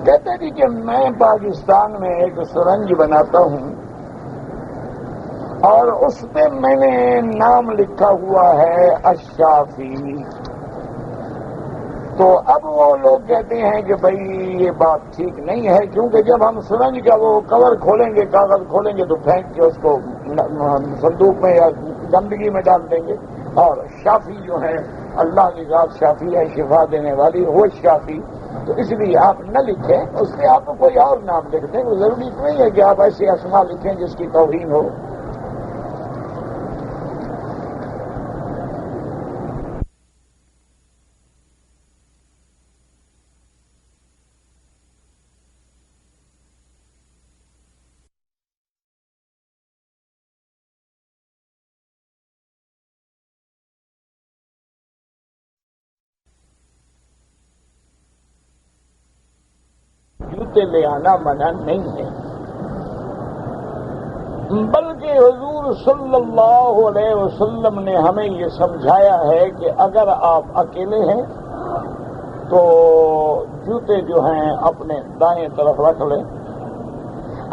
کہتے جی کہ میں پاکستان میں ایک سرنج بناتا ہوں اور اس پہ میں نے نام لکھا ہوا ہے الشافی۔ تو اب وہ لوگ کہتے ہیں کہ بھئی یہ بات ٹھیک نہیں ہے، کیونکہ جب ہم سرنج کا وہ کور کھولیں گے، کاغذ کھولیں گے تو پھینک کے اس کو صندوق میں یا گندگی میں ڈال دیں گے، اور شافی جو ہے اللہ کی ذات شافی ہے، شفا دینے والی، وہ شافی۔ تو اس لیے آپ نہ لکھیں، اس سے آپ کو کوئی اور نام لکھ دیں۔ وہ ضروری نہیں ہے کہ آپ ایسے اسما لکھیں جس کی توہین ہو۔ جوتے لے آنا منع نہیں ہے، بلکہ حضور صلی اللہ علیہ وسلم نے ہمیں یہ سمجھایا ہے کہ اگر آپ اکیلے ہیں تو جوتے جو ہیں اپنے دائیں طرف رکھ لیں،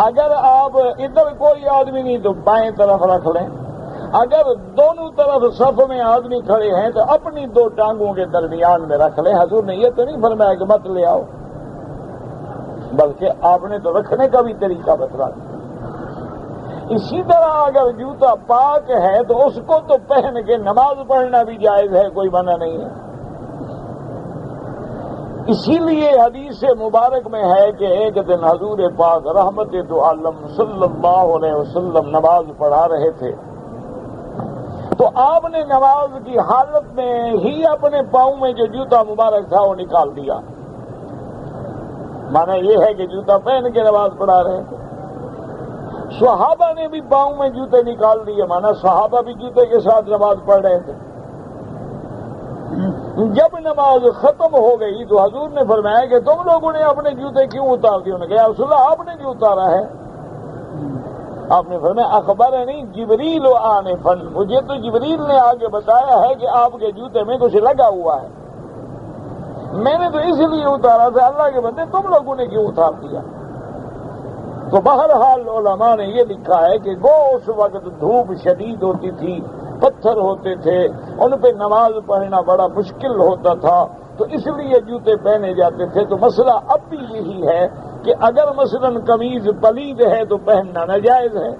اگر آپ ادھر کوئی آدمی نہیں تو بائیں طرف رکھ لیں، اگر دونوں طرف صف میں آدمی کھڑے ہیں تو اپنی دو ٹانگوں کے درمیان میں رکھ لیں۔ حضور نے یہ تو نہیں فرمایا کہ مت لے آؤ، بلکہ آپ نے تو رکھنے کا بھی طریقہ بتلا دیا۔ اسی طرح اگر جوتا پاک ہے تو اس کو تو پہن کے نماز پڑھنا بھی جائز ہے، کوئی منع نہیں ہے۔ اسی لیے حدیث مبارک میں ہے کہ ایک دن حضور پاک رحمت دو عالم صلی اللہ علیہ وسلم نماز پڑھا رہے تھے، تو آپ نے نماز کی حالت میں ہی اپنے پاؤں میں جو جوتا مبارک تھا وہ نکال دیا۔ مانا یہ ہے کہ جوتا پہن کے نماز پڑھا رہے تھے۔ صحابہ نے بھی پاؤں میں جوتے نکال دیے، مانا صحابہ بھی جوتے کے ساتھ نماز پڑھ رہے تھے۔ جب نماز ختم ہو گئی تو حضور نے فرمایا کہ تم لوگوں نے اپنے جوتے کیوں اتار دیے؟ انہوں نے کہا رسول اللہ آپ نے جو اتارا ہے۔ آپ نے فرمایا اخبرنی جبریل آنفا، مجھے تو جبریل نے آگے بتایا ہے کہ آپ کے جوتے میں کچھ لگا ہوا ہے، میں نے تو اس لیے اتارا تھا۔ اللہ کے بندے تم لوگوں نے کیوں اتار دیا؟ تو بہرحال علماء نے یہ لکھا ہے کہ وہ اس وقت دھوپ شدید ہوتی تھی، پتھر ہوتے تھے، ان پہ نماز پڑھنا بڑا مشکل ہوتا تھا، تو اس لیے جوتے پہنے جاتے تھے۔ تو مسئلہ اب بھی یہی ہے کہ اگر مثلا قمیض پلید ہے تو پہننا ناجائز ہے،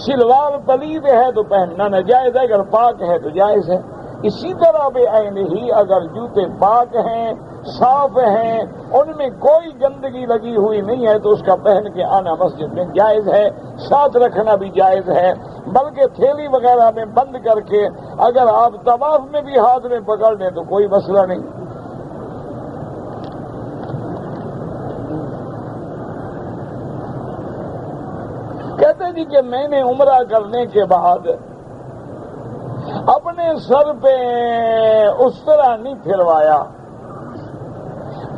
شلوار پلید ہے تو پہننا ناجائز ہے، اگر پاک ہے تو جائز ہے۔ اسی طرح بے عین ہی اگر جوتے پاک ہیں، صاف ہیں، ان میں کوئی گندگی لگی ہوئی نہیں ہے تو اس کا پہن کے آنا مسجد میں جائز ہے، ساتھ رکھنا بھی جائز ہے، بلکہ تھیلی وغیرہ میں بند کر کے اگر آپ طواف میں بھی ہاتھ میں پکڑ لیں تو کوئی مسئلہ نہیں۔ کہتے جی کہ میں نے عمرہ کرنے کے بعد اپنے سر پہ اس طرح نہیں پھروایا،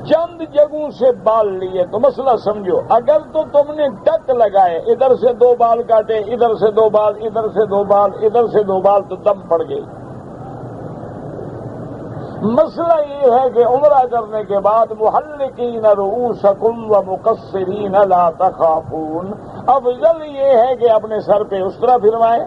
چند جگہوں سے بال لیے۔ تو مسئلہ سمجھو، اگر تو تم نے ٹک لگائے، ادھر سے دو بال کاٹے، ادھر سے دو بال، ادھر سے دو بال، ادھر سے دو بال، تو دم پڑ گئی۔ مسئلہ یہ ہے کہ عمرہ کرنے کے بعد محلقین رؤوسکم ومقصرین لا تخافون، افضل یہ ہے کہ اپنے سر پہ اس طرح پھروائیں،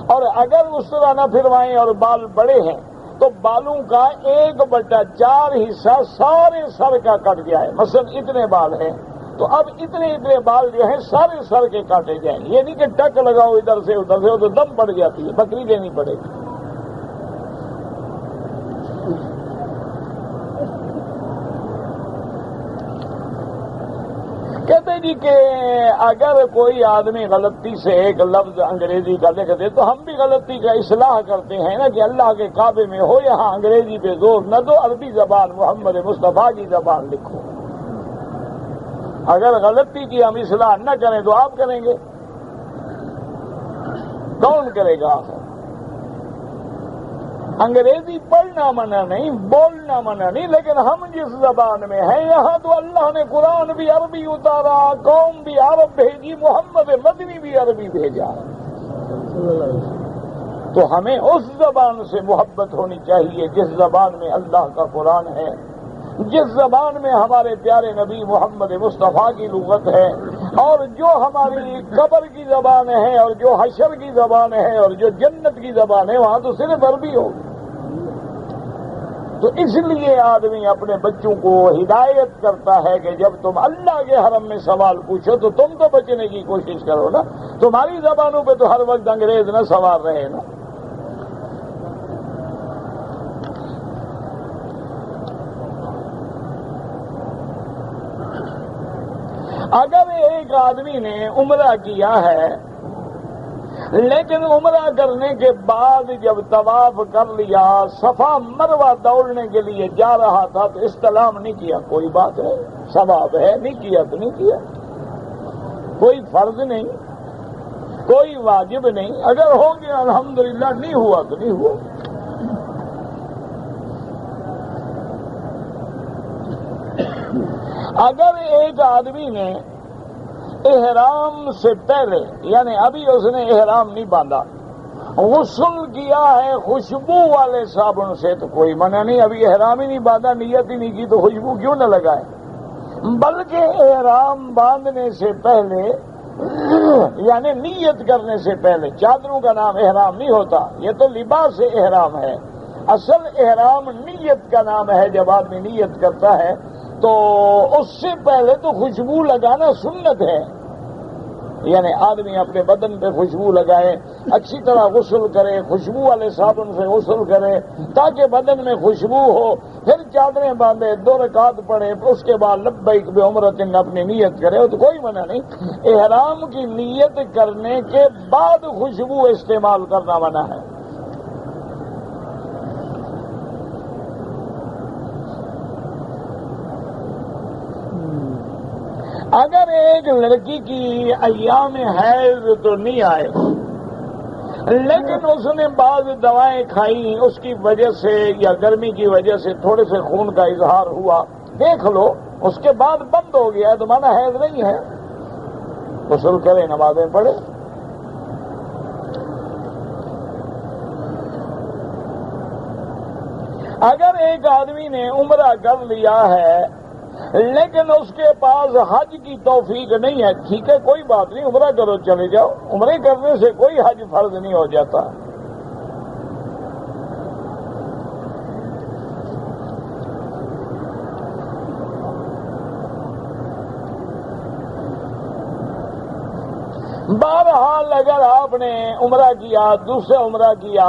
اور اگر اس طرح نہ پھروائیں اور بال بڑے ہیں تو بالوں کا 1/4 حصہ سارے سر کا کٹ گیا ہے۔ مثلا اتنے بال ہیں تو اب اتنے بال جو ہیں سارے سر کے کاٹے جائیں، یہ نہیں کہ ٹک لگاؤ ادھر سے ادھر سے، تو دم پڑ جاتی ہے، بکری دینی پڑے گی۔ جی کہ اگر کوئی آدمی غلطی سے ایک لفظ انگریزی کا لکھ دے تو ہم بھی غلطی کا اصلاح کرتے ہیں نا کہ اللہ کے کعبے میں ہو یہاں انگریزی پہ زور نہ دو، عربی زبان محمد مصطفیٰ کی زبان لکھو۔ اگر غلطی کی ہم اصلاح نہ کریں تو آپ کریں گے، کون کرے گا؟ انگریزی پڑھنا منع نہیں، بولنا منع نہیں، لیکن ہم جس زبان میں ہیں یہاں تو اللہ نے قرآن بھی عربی اتارا، قوم بھی عرب بھیجی، محمد مدنی بھی عربی بھیجا، تو ہمیں اس زبان سے محبت ہونی چاہیے جس زبان میں اللہ کا قرآن ہے، جس زبان میں ہمارے پیارے نبی محمد مصطفیٰ کی لغت ہے، اور جو ہماری قبر کی زبان ہے اور جو حشر کی زبان ہے اور جو جنت کی زبان ہے وہاں تو صرف عربی ہو۔ تو اس لیے آدمی اپنے بچوں کو ہدایت کرتا ہے کہ جب تم اللہ کے حرم میں سوال پوچھو تو تم تو بچنے کی کوشش کرو نا، تمہاری زبانوں پہ تو ہر وقت انگریز نہ سوار رہے نا۔ اگر ایک آدمی نے عمرہ کیا ہے لیکن عمرہ کرنے کے بعد جب طواف کر لیا صفا مروہ دوڑنے کے لیے جا رہا تھا تو استلام نہیں کیا، کوئی بات ہے، ثواب ہے، نہیں کیا تو نہیں کیا، کوئی فرض نہیں، کوئی واجب نہیں، اگر ہو گیا الحمدللہ، نہیں ہوا تو نہیں ہوا۔ اگر ایک آدمی نے احرام سے پہلے یعنی ابھی اس نے احرام نہیں باندھا، غسل کیا ہے خوشبو والے صابن سے تو کوئی منع نہیں، ابھی احرام ہی نہیں باندھا، نیت ہی نہیں کی تو خوشبو کیوں نہ لگائے، بلکہ احرام باندھنے سے پہلے یعنی نیت کرنے سے پہلے، چادروں کا نام احرام نہیں ہوتا، یہ تو لباس احرام ہے، اصل احرام نیت کا نام ہے، جب آدمی نیت کرتا ہے تو اس سے پہلے تو خوشبو لگانا سنت ہے، یعنی آدمی اپنے بدن پہ خوشبو لگائے، اچھی طرح غسل کرے، خوشبو والے صابن سے غسل کرے تاکہ بدن میں خوشبو ہو، پھر چادریں باندھے، 2 رکعت پڑھے، اس کے بعد لبیک بعمرۃ اپنی نیت کرے تو کوئی منع نہیں۔ احرام کی نیت کرنے کے بعد خوشبو استعمال کرنا منع ہے۔ اگر ایک لڑکی کی ایام حیض تو نہیں آئے لیکن اس نے بعض دوائیں کھائیں، اس کی وجہ سے یا گرمی کی وجہ سے تھوڑے سے خون کا اظہار ہوا، دیکھ لو، اس کے بعد بند ہو گیا تو مانا حیض نہیں ہے، غسل کرے، نمازیں پڑھے۔ اگر ایک آدمی نے عمرہ کر لیا ہے لیکن اس کے پاس حج کی توفیق نہیں ہے، ٹھیک ہے، کوئی بات نہیں، عمرہ کرو، چلے جاؤ، عمرے کرنے سے کوئی حج فرض نہیں ہو جاتا۔ بہرحال اگر آپ نے عمرہ کیا، دوسرا عمرہ کیا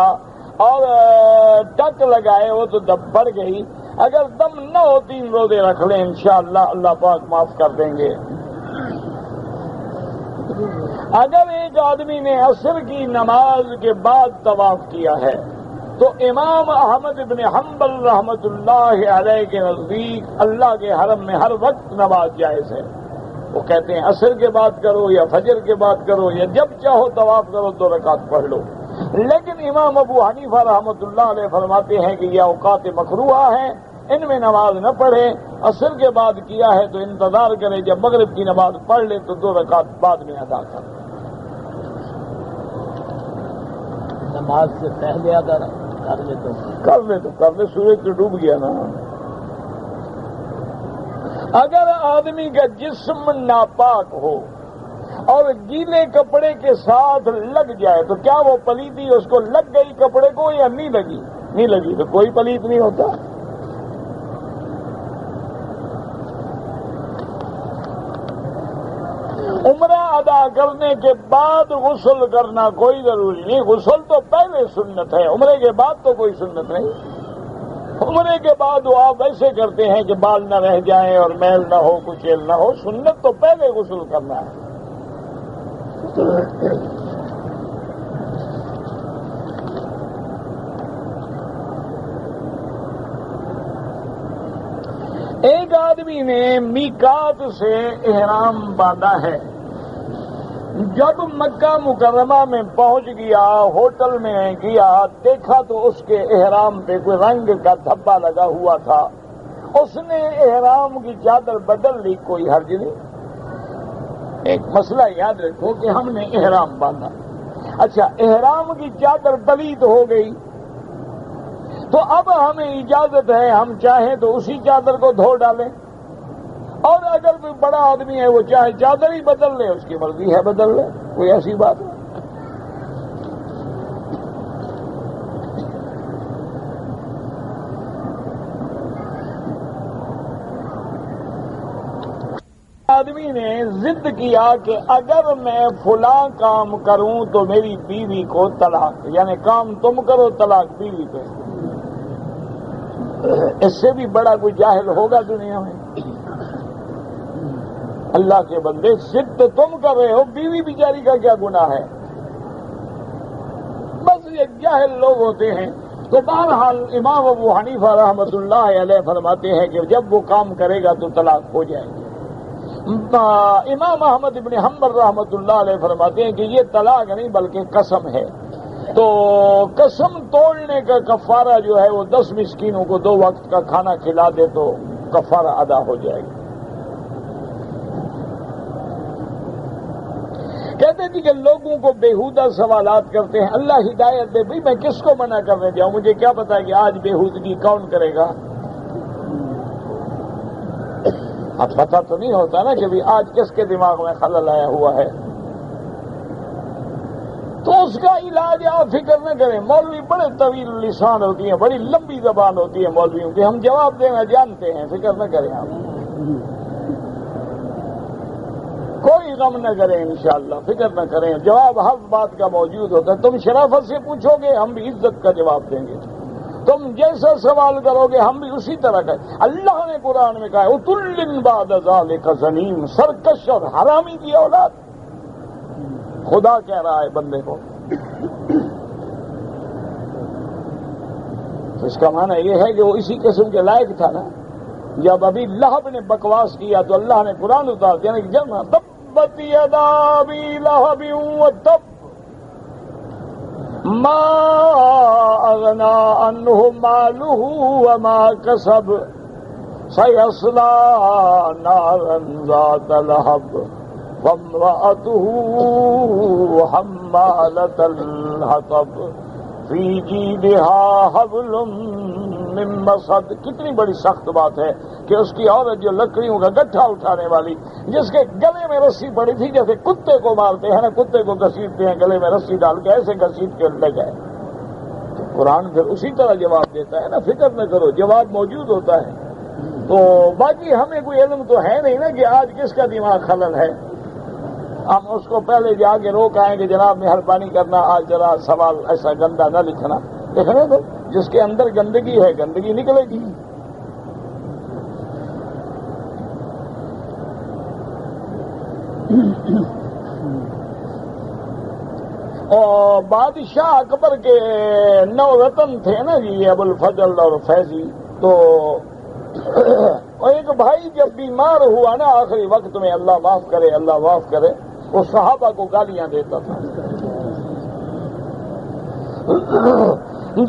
اور ٹک لگائے وہ تو دم پڑ گئی، اگر دم نہ ہو 3 روزے رکھ لیں انشاءاللہ اللہ پاک معاف کر دیں گے۔ اگر ایک آدمی نے عصر کی نماز کے بعد طواف کیا ہے تو امام احمد بن حنبل رحمۃ اللہ علیہ کے نزدیک اللہ کے حرم میں ہر وقت نماز جائز ہے، وہ کہتے ہیں عصر کے بعد کرو یا فجر کے بعد کرو یا جب چاہو طواف کرو، 2 رکعت پڑھ لو۔ لیکن امام ابو حنیفہ رحمۃ اللہ علیہ فرماتے ہیں کہ یہ اوقات مکروہ ہیں، ان میں نماز نہ پڑھے، عصر کے بعد کیا ہے تو انتظار کرے، جب مغرب کی نماز پڑھ لے تو 2 رکعت بعد میں ادا کر۔ نماز سے پہلے اگر کر لے تو کر لے، سورج تو ڈوب گیا نا۔ اگر آدمی کا جسم ناپاک ہو اور گیلے کپڑے کے ساتھ لگ جائے تو کیا وہ پلیتی اس کو لگ گئی کپڑے کو یا نہیں لگی؟ نہیں لگی تو کوئی پلیت نہیں ہوتا۔ عمرہ ادا کرنے کے بعد غسل کرنا کوئی ضروری نہیں، غسل تو پہلے سنت ہے، عمرے کے بعد تو کوئی سنت نہیں۔ عمرے کے بعد وہ آپ ایسے کرتے ہیں کہ بال نہ رہ جائیں اور میل نہ ہو، کچیل نہ ہو. سنت تو پہلے غسل کرنا ہے. ایک آدمی نے میقات سے احرام باندھا ہے. جب مکہ مکرمہ میں پہنچ گیا، ہوٹل میں گیا، دیکھا تو اس کے احرام پہ کوئی رنگ کا دھبا لگا ہوا تھا. اس نے احرام کی چادر بدل لی، کوئی حرج نہیں. ایک مسئلہ یاد رکھو کہ ہم نے احرام باندھا، اچھا احرام کی چادر پلید ہو گئی تو اب ہمیں اجازت ہے ہم چاہیں تو اسی چادر کو دھو ڈالیں، اور اگر کوئی بڑا آدمی ہے وہ چاہے چادر ہی بدل لے، اس کی مرضی ہے بدل لے، کوئی ایسی بات نہیں. آدمی نے ضد کیا کہ اگر میں فلاں کام کروں تو میری بیوی کو طلاق، یعنی کام تم کرو طلاق بیوی پہ. اس سے بھی بڑا کوئی جاہل ہوگا دنیا میں؟ اللہ کے بندے، ضد تو تم کر رہے ہو، بیوی بیچاری کا کیا گناہ ہے؟ بس یہ جاہل لوگ ہوتے ہیں. تو بہرحال امام ابو حنیفہ رحمۃ اللہ علیہ فرماتے ہیں کہ جب وہ کام کرے گا تو طلاق ہو جائے گی. امام احمد ابن حنبل رحمۃ اللہ علیہ فرماتے ہیں کہ یہ طلاق نہیں بلکہ قسم ہے. تو قسم توڑنے کا کفارہ جو ہے وہ 10 مسکینوں کو 2 وقت کا کھانا کھلا دے تو کفارہ ادا ہو جائے گا. کہتے تھے کہ لوگوں کو بےہودہ سوالات کرتے ہیں، اللہ ہدایت دے. بھائی میں کس کو منع کرنے جاؤں؟ مجھے کیا پتا کہ آج بےہودگی کون کرے گا؟ اب پتہ تو نہیں ہوتا نا کہ آج کس کے دماغ میں خلل آیا ہوا ہے. تو اس کا علاج آپ فکر نہ کریں. مولوی بڑے طویل لسان ہوتی ہیں، بڑی لمبی زبان ہوتی ہے مولویوں کی، ہم جواب دینا جانتے ہیں، فکر نہ کریں آپ، کوئی غم نہ کریں انشاءاللہ، فکر نہ کریں. جواب ہر بات کا موجود ہوتا ہے. تم شرافت سے پوچھو گے ہم بھی عزت کا جواب دیں گے، تم جیسا سوال کرو گے ہم بھی اسی طرح کا. اللہ نے قرآن میں کہا ہے عتل بعد ذلک زنیم، سرکش اور حرامی کی اولاد. خدا کہہ رہا ہے بندے کو. تو اس کا معنی یہ ہے کہ وہ اسی قسم کے لائق تھا نا. جب ابھی لہب نے بکواس کیا تو اللہ نے قرآن اتار دیا کہ جب تبت یدا ابی لہب وتب ما اغنا عنہ مالہ وما کسب سیصلی نارا ذات لہب وامرأته حمالة الحطب فی جیدها حبل من مسد. کتنی بڑی سخت بات ہے کہ اس کی عورت جو لکڑیوں کا گٹھا اٹھانے والی، جس کے گلے میں رسی پڑی تھی، جیسے کتے کو مارتے ہیں نا، کتے کو گھسیٹتے ہیں گلے میں رسی ڈال کے، ایسے گھسیٹ کے لے گئے. تو قرآن پھر اسی طرح جواب دیتا ہے نا، فکر نہ کرو، جواب موجود ہوتا ہے. تو باقی ہمیں کوئی علم تو ہے نہیں نا کہ آج کس کا دماغ خلل ہے. ہم اس کو پہلے جا کے روک آئیں کہ جناب مہربانی کرنا آج ذرا سوال ایسا گندا نہ لکھنا. دیکھنے تو جس کے اندر گندگی ہے گندگی نکلے گی. اور بادشاہ اکبر کے 9 رتن تھے نا جی، ابو الفضل اور فیضی. تو ایک بھائی جب بیمار ہوا نا آخری وقت میں، اللہ معاف کرے اللہ معاف کرے، وہ صحابہ کو گالیاں دیتا تھا.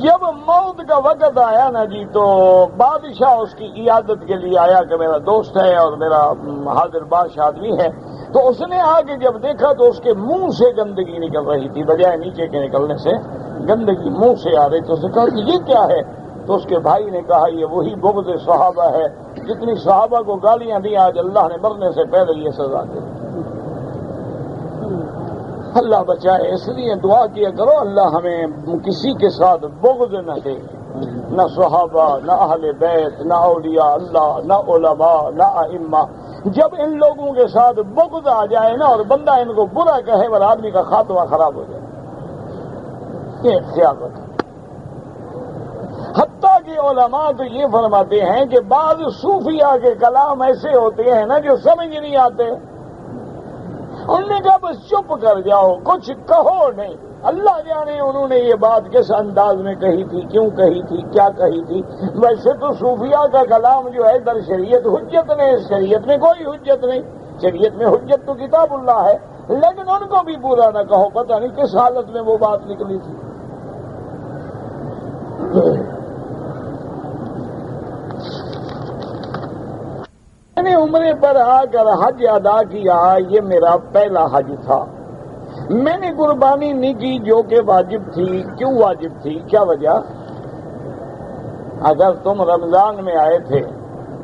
جب موت کا وقت آیا نا جی تو بادشاہ اس کی عیادت کے لیے آیا کہ میرا دوست ہے اور میرا حاضر باش آدمی ہے. تو اس نے آگے جب دیکھا تو اس کے منہ سے گندگی نکل رہی تھی، بجائے نیچے کے نکلنے سے گندگی منہ سے آ رہی. تو اس نے کہا کہ یہ کیا ہے؟ تو اس کے بھائی نے کہا یہ وہی بغض صحابہ ہے، جتنی صحابہ کو گالیاں دی آج اللہ نے مرنے سے پہلے یہ سزا دی. اللہ بچائے. اس لیے دعا کیا کرو اللہ ہمیں کسی کے ساتھ بغض نہ دے، نہ صحابہ، نہ اہل بیت، نہ اولیاء اللہ، نہ علماء، نہ ائمہ. جب ان لوگوں کے ساتھ بغض آ جائے نا اور بندہ ان کو برا کہے اور آدمی کا خاتمہ خراب ہو جائے. یہ خیال رکھیں. حتیٰ کہ باقی علماء تو یہ فرماتے ہیں کہ بعض صوفیاء کے کلام ایسے ہوتے ہیں نا جو سمجھ نہیں آتے. انہوں نے کہا بس چپ کر جاؤ، کچھ کہو نہیں. اللہ جانے انہوں نے یہ بات کس انداز میں کہی تھی، کیوں کہی تھی، کیا کہی تھی. ویسے تو صوفیاء کا کلام جو ہے در شریعت حجت نہیں، شریعت میں کوئی حجت نہیں. شریعت میں حجت تو کتاب اللہ ہے، لیکن ان کو بھی برا نہ کہو. پتہ نہیں کس حالت میں وہ بات نکلی تھی. میں نے عمرے پر آ کر حج ادا کیا، یہ میرا پہلا حج تھا. میں نے قربانی نہیں کی جو کہ واجب تھی. کیوں واجب تھی، کیا وجہ؟ اگر تم رمضان میں آئے تھے،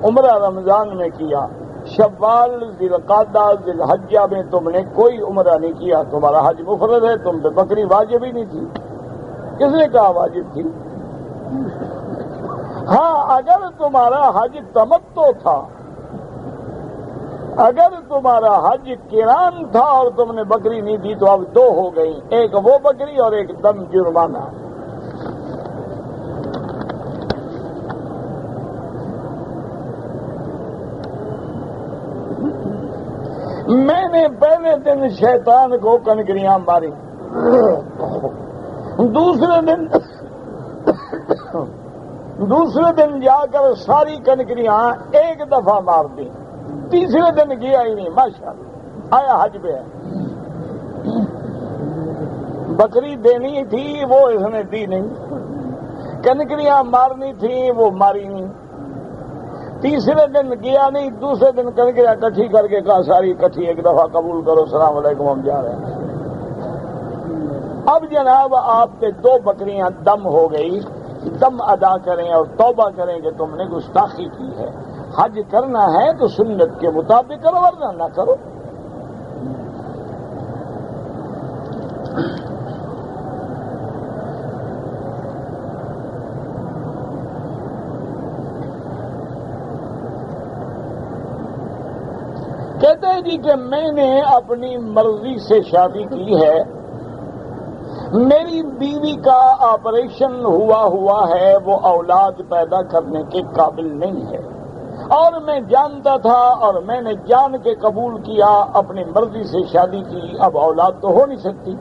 عمرہ رمضان میں کیا، شوال، ذی القعدہ، ذی الحجہ میں تم نے کوئی عمرہ نہیں کیا، تمہارا حج مفرد ہے، تم پہ بکری واجب ہی نہیں تھی. کس نے کہا واجب تھی؟ ہاں، اگر تمہارا حج تمتع تھا، اگر تمہارا حج قران تھا اور تم نے بکری نہیں دی تو اب دو ہو گئی، ایک وہ بکری اور ایک دم جرمانہ. میں نے پہلے دن شیطان کو کنکریاں ماری، دوسرے دن جا کر ساری کنکریاں ایک دفعہ مار دی. تیسرے دن گیا ہی نہیں، ماشاءاللہ آیا حج پہ ہے. بکری دینی تھی وہ اس نے دی نہیں، کنکریاں مارنی تھی وہ ماری نہیں. تیسرے دن گیا نہیں، دوسرے دن کنکریاں اکٹھی کر کے کہا ساری اکٹھی ایک دفعہ قبول کرو، السلام علیکم ہم جا رہے ہیں. اب جناب آپ پہ دو بکریاں دم ہو گئی، دم ادا کریں اور توبہ کریں کہ تم نے گستاخی کی ہے. حج کرنا ہے تو سنت کے مطابق کرو ورنہ نہ کرو. کہتے ہیں جی کہ میں نے اپنی مرضی سے شادی کی ہے، میری بیوی کا آپریشن ہوا ہے، وہ اولاد پیدا کرنے کے قابل نہیں ہے، اور میں جانتا تھا اور میں نے جان کے قبول کیا، اپنی مرضی سے شادی کی. اب اولاد تو ہو نہیں سکتی.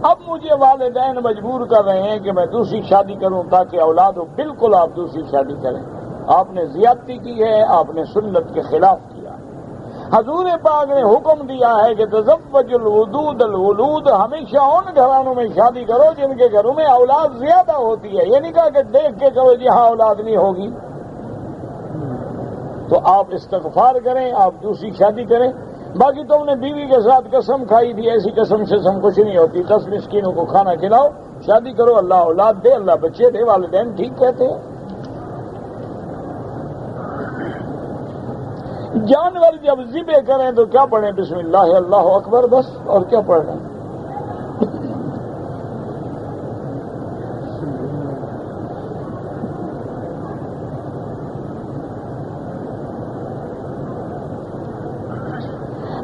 اب مجھے والدین مجبور کر رہے ہیں کہ میں دوسری شادی کروں تاکہ اولاد ہو. بالکل آپ دوسری شادی کریں، آپ نے زیادتی کی ہے، آپ نے سنت کے خلاف کیا. حضور پاک نے حکم دیا ہے کہ تزوج الودود الولود، ہمیشہ ان گھرانوں میں شادی کرو جن کے گھروں میں اولاد زیادہ ہوتی ہے. یہ نہیں کہا کہ دیکھ کے کرو جی ہاں اولاد نہیں ہوگی. تو آپ استغفار کریں، آپ دوسری شادی کریں. باقی تم نے بیوی کے ساتھ قسم کھائی تھی، ایسی قسم سے کچھ نہیں ہوتی. 10 مسکینوں کو کھانا کھلاؤ، شادی کرو، اللہ اولاد دے، اللہ بچے دے، والدین ٹھیک کہتے ہیں. جانور جب ذبح کریں تو کیا پڑھیں؟ بسم اللہ اللہ اکبر، بس. اور کیا پڑھنا؟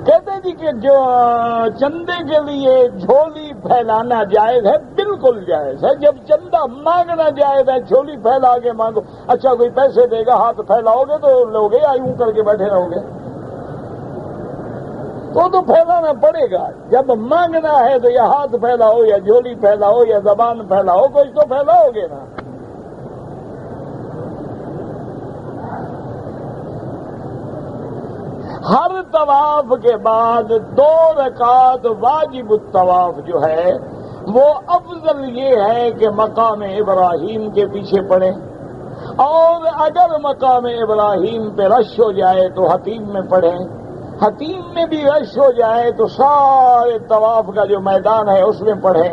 کہتے جی کہ جو چندے کے لیے جھولی پھیلانا جائز ہے، بالکل جائز ہے. جب چندہ مانگنا جائز ہے، جھولی پھیلا کے مانگو. اچھا کوئی پیسے دے گا، ہاتھ پھیلاؤ گے تو لوگے یا یوں کر کے بیٹھے رہو گے؟ تو پھیلانا پڑے گا. جب مانگنا ہے تو یا ہاتھ پھیلاؤ یا جھولی پھیلاؤ یا زبان پھیلاؤ، کچھ تو پھیلاؤ گے نا. ہر طواف کے بعد 2 رکعت واجب الطواف جو ہے وہ افضل یہ ہے کہ مقام ابراہیم کے پیچھے پڑھیں، اور اگر مقام ابراہیم پہ رش ہو جائے تو حتیم میں پڑھیں. حتیم میں بھی رش ہو جائے تو سارے طواف کا جو میدان ہے اس میں پڑھیں،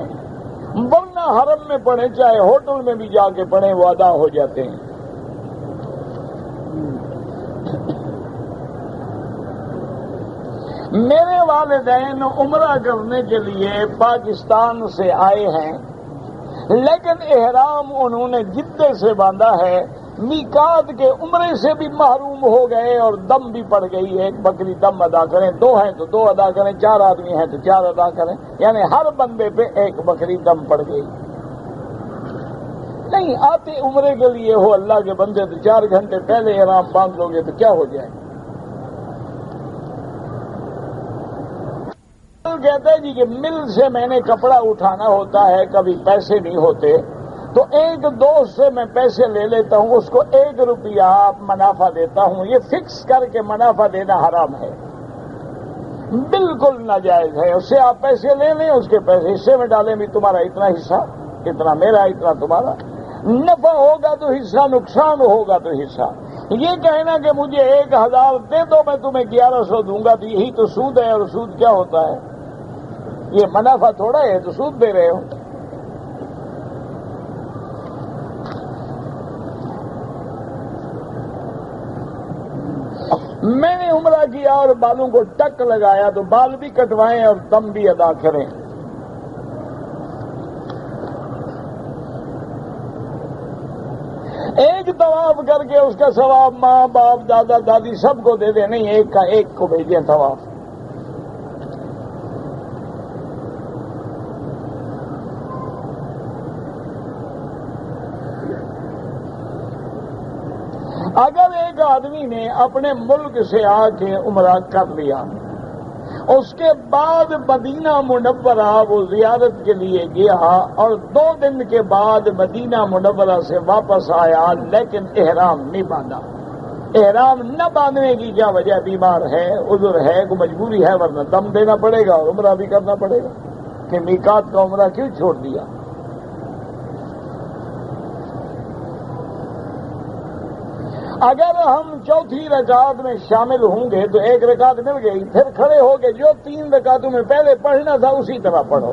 ورنہ حرم میں پڑھیں، چاہے ہوٹل میں بھی جا کے پڑھیں، وہ ادا ہو جاتے ہیں. میرے والدین عمرہ کرنے کے لیے پاکستان سے آئے ہیں، لیکن احرام انہوں نے جدے سے باندھا ہے. میقات کے عمرے سے بھی محروم ہو گئے اور دم بھی پڑ گئی. 1 بکری دم ادا کریں، 2 ہیں تو 2 ادا کریں، 4 آدمی ہیں تو 4 ادا کریں، یعنی ہر بندے پہ 1 بکری دم پڑ گئی. نہیں آتے عمرے کے لیے ہو اللہ کے بندے تو 4 گھنٹے پہلے احرام باندھ لو گے تو کیا ہو جائے؟ کہتا ہے جی کہ مل سے میں نے کپڑا اٹھانا ہوتا ہے، کبھی پیسے نہیں ہوتے، تو ایک دوست سے میں پیسے لے لیتا ہوں، اس کو 1 روپیہ منافع دیتا ہوں، یہ فکس کر کے منافع دینا حرام ہے، بالکل ناجائز ہے۔ اس سے آپ پیسے لے لیں، اس کے پیسے حصے میں ڈالیں، بھی تمہارا اتنا حصہ، اتنا میرا، اتنا تمہارا، نفع ہوگا تو حصہ، نقصان ہوگا تو حصہ۔ یہ کہنا کہ مجھے 1000 دے دو میں تمہیں 1100 دوں گا، تو یہی تو سود ہے، اور سود کیا ہوتا ہے؟ یہ منافع تھوڑا ہے، تو سود دے رہے ہو۔ میں نے عمرہ کیا اور بالوں کو ٹک لگایا، تو بال بھی کٹوائیں اور دم بھی ادا کریں۔ ایک طواف کر کے اس کا ثواب ماں باپ دادا دادی سب کو دے دیں، نہیں ایک کا ایک کو بھیجیں طواف۔ اگر ایک آدمی نے اپنے ملک سے آ کے عمرہ کر لیا، اس کے بعد مدینہ منورہ وہ زیارت کے لیے گیا اور 2 دن کے بعد مدینہ منورہ سے واپس آیا، لیکن احرام نہیں باندھا، احرام نہ باندھنے کی کیا وجہ؟ بیمار ہے، عذر ہے، کوئی مجبوری ہے، ورنہ دم دینا پڑے گا اور عمرہ بھی کرنا پڑے گا، کہ میقات کا عمرہ کیوں چھوڑ دیا؟ اگر ہم 4تھی رکعت میں شامل ہوں گے تو 1 رکعت مل گئی، پھر کھڑے ہو کے جو 3 رکعتوں میں پہلے پڑھنا تھا اسی طرح پڑھو۔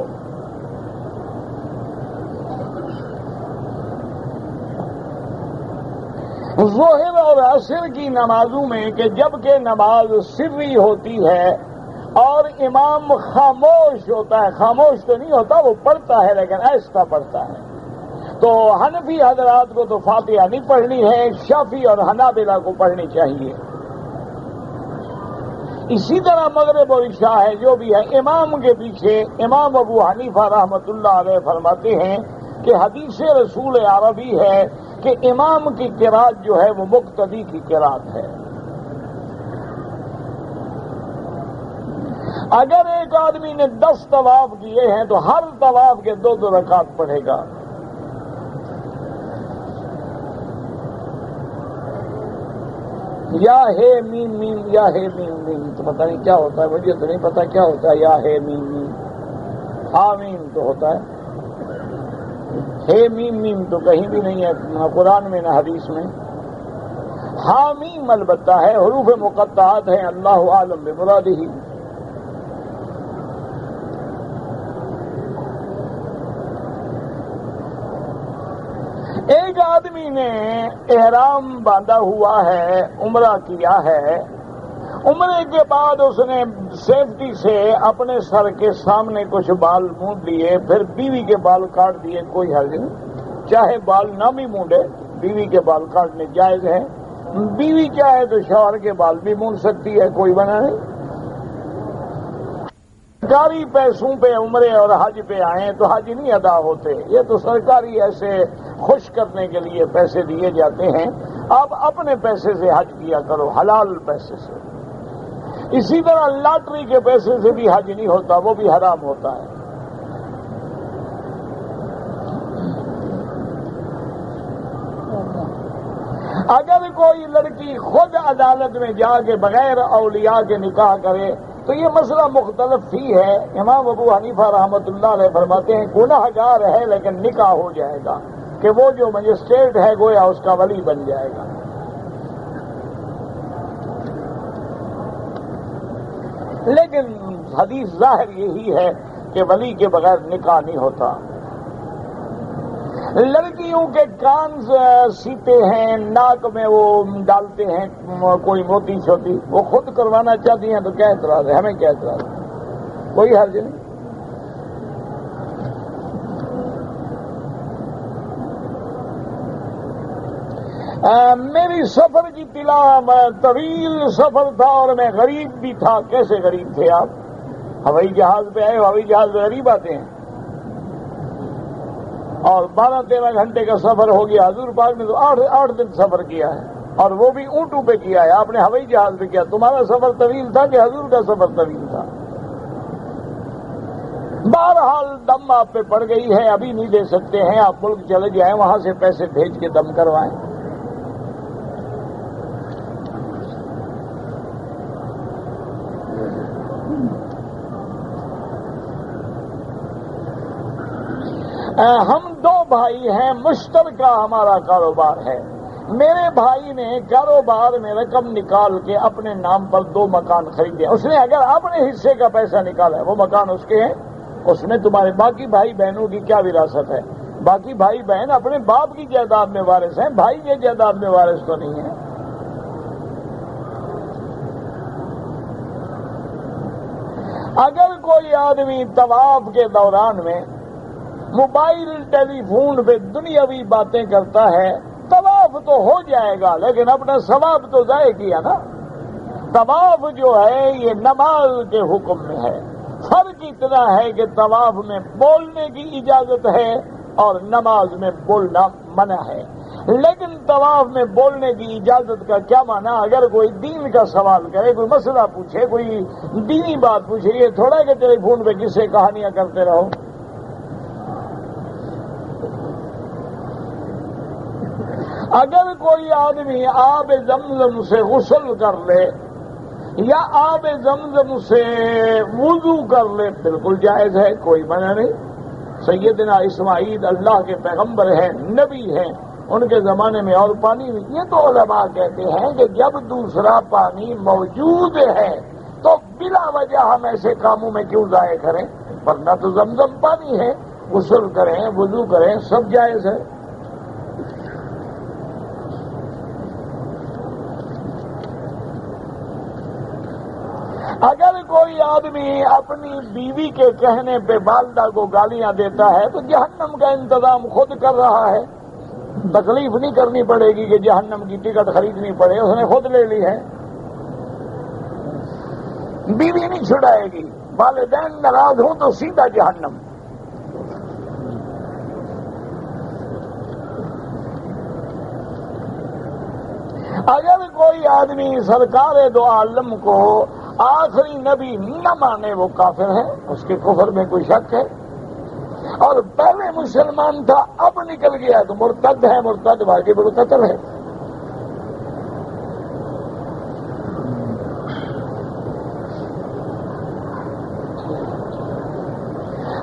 ظہر اور عصر کی نمازوں میں کہ جبکہ نماز سری ہوتی ہے اور امام خاموش ہوتا ہے، خاموش تو نہیں ہوتا، وہ پڑھتا ہے لیکن آہستہ پڑھتا ہے، تو حنفی حضرات کو تو فاتحہ نہیں پڑھنی ہے، شافعی اور حنابلہ کو پڑھنی چاہیے۔ اسی طرح مغرب اور عشاء ہے، جو بھی ہے امام کے پیچھے، امام ابو حنیفہ رحمۃ اللہ علیہ فرماتے ہیں کہ حدیث رسول عربی ہے کہ امام کی قرات جو ہے وہ مقتدی کی قرات ہے۔ اگر ایک آدمی نے 10 طواف کیے ہیں تو ہر طواف کے 2 رکعت پڑھے گا۔ یا ہے میم میم، یا ہے میم میم، تو پتہ نہیں کیا ہوتا ہے، مجھے تو نہیں پتا کیا ہوتا ہے یا ہے میم میم، ہاں میم تو ہوتا ہے، ہے میم میم تو کہیں بھی نہیں ہے، نہ قرآن میں نہ حدیث میں۔ ہاں میم البتہ ہے، حروف مقطعات ہیں، اللہ عالم بمرادہ۔ ایک آدمی نے احرام باندھا ہوا ہے، عمرہ کیا ہے، عمرے کے بعد اس نے سیفٹی سے اپنے سر کے سامنے کچھ بال مونڈ لیے، پھر بیوی کے بال کاٹ دیے، کوئی حرج نہیں، چاہے بال نہ بھی مونڈے، بیوی کے بال کاٹنے جائز ہے، بیوی چاہے تو شوہر کے بال بھی مونڈ سکتی ہے، کوئی منع نہیں۔ سرکاری پیسوں پہ عمرے اور حج پہ آئیں تو حج نہیں ادا ہوتے، یہ تو سرکاری ایسے خوش کرنے کے لیے پیسے دیے جاتے ہیں، آپ اپنے پیسے سے حج کیا کرو، حلال پیسے سے۔ اسی طرح لاٹری کے پیسے سے بھی حج نہیں ہوتا، وہ بھی حرام ہوتا ہے۔ اگر کوئی لڑکی خود عدالت میں جا کے بغیر اولیاء کے نکاح کرے تو یہ مسئلہ مختلف ہی ہے۔ امام ابو حنیفہ رحمۃ اللہ علیہ فرماتے ہیں گناہ گار ہے لیکن نکاح ہو جائے گا، کہ وہ جو مجسٹریٹ ہے گویا اس کا ولی بن جائے گا۔ لیکن حدیث ظاہر یہی ہے کہ ولی کے بغیر نکاح نہیں ہوتا۔ لڑکیوں کے کان سیتے ہیں، ناک میں وہ ڈالتے ہیں کوئی موتی چھوٹی، وہ خود کروانا چاہتی ہیں تو کیا اعتراض ہے؟ ہمیں کیا اعتراض ہے؟ کوئی حرج نہیں۔ میری سفر کی اطلاع، طویل سفر تھا اور میں غریب بھی تھا۔ کیسے غریب تھے آپ؟ ہوائی جہاز پہ آئے، ہوائی جہاز پہ غریب آتے ہیں؟ اور 12-13 گھنٹے کا سفر ہو گیا. حضور پاک نے تو 8 دن سفر کیا ہے, اور وہ بھی اونٹوں پہ کیا ہے, آپ نے ہوائی جہاز پہ کیا. تمہارا سفر طویل تھا کہ حضور کا سفر طویل تھا؟ بہرحال دم آپ پہ پڑ گئی ہے, ابھی نہیں دے سکتے ہیں, آپ ملک چلے جائیں, وہاں سے پیسے بھیج کے دم کروائیں. ہم 2 بھائی ہیں, مشترکہ ہمارا کاروبار ہے. میرے بھائی نے کاروبار میں رقم نکال کے اپنے نام پر 2 مکان خریدے. اس نے اگر اپنے حصے کا پیسہ نکالا ہے, وہ مکان اس کے ہیں, اس میں تمہارے باقی بھائی بہنوں کی کیا وراثت ہے؟ باقی بھائی بہن اپنے باپ کی جائیداد میں وارث ہیں, بھائی یہ جائیداد میں وارث تو نہیں ہے. اگر کوئی آدمی طواف کے دوران میں موبائل ٹیلی فون پہ دنیاوی باتیں کرتا ہے, طواف تو ہو جائے گا لیکن اپنا ثواب تو ضائع کیا نا. طواف جو ہے یہ نماز کے حکم میں ہے. فرق اتنا ہے کہ طواف میں بولنے کی اجازت ہے اور نماز میں بولنا منع ہے. لیکن طواف میں بولنے کی اجازت کا کیا معنی؟ اگر کوئی دین کا سوال کرے, کوئی مسئلہ پوچھے, کوئی دینی بات پوچھے, یہ تھوڑا کہ ٹیلی فون پہ کس سے کہانیاں کرتے رہو. اگر کوئی آدمی آب زمزم سے غسل کر لے یا آب زمزم سے وضو کر لے, بالکل جائز ہے, کوئی منع نہیں. سیدنا اسماعیل اللہ کے پیغمبر ہیں, نبی ہیں, ان کے زمانے میں اور پانی نہیں. یہ تو علماء کہتے ہیں کہ جب دوسرا پانی موجود ہے تو بلا وجہ ہم ایسے کاموں میں کیوں ضائع کریں, ورنہ تو زمزم پانی ہے, غسل کریں, وضو کریں, سب جائز ہے. اگر کوئی آدمی اپنی بیوی کے کہنے پہ والدہ کو گالیاں دیتا ہے تو جہنم کا انتظام خود کر رہا ہے, تکلیف نہیں کرنی پڑے گی کہ جہنم کی ٹکٹ خریدنی پڑے, اس نے خود لے لی ہے. بیوی نہیں چھڑائے گی, والدین ناراض ہوں تو سیدھا جہنم. اگر کوئی آدمی سرکار دو عالم کو آخری نبی نہ مانے وہ کافر ہے, اس کے کفر میں کوئی شک ہے. اور پہلے مسلمان تھا اب نکل گیا تو مرتد ہے, مرتد واجب القتل ہے.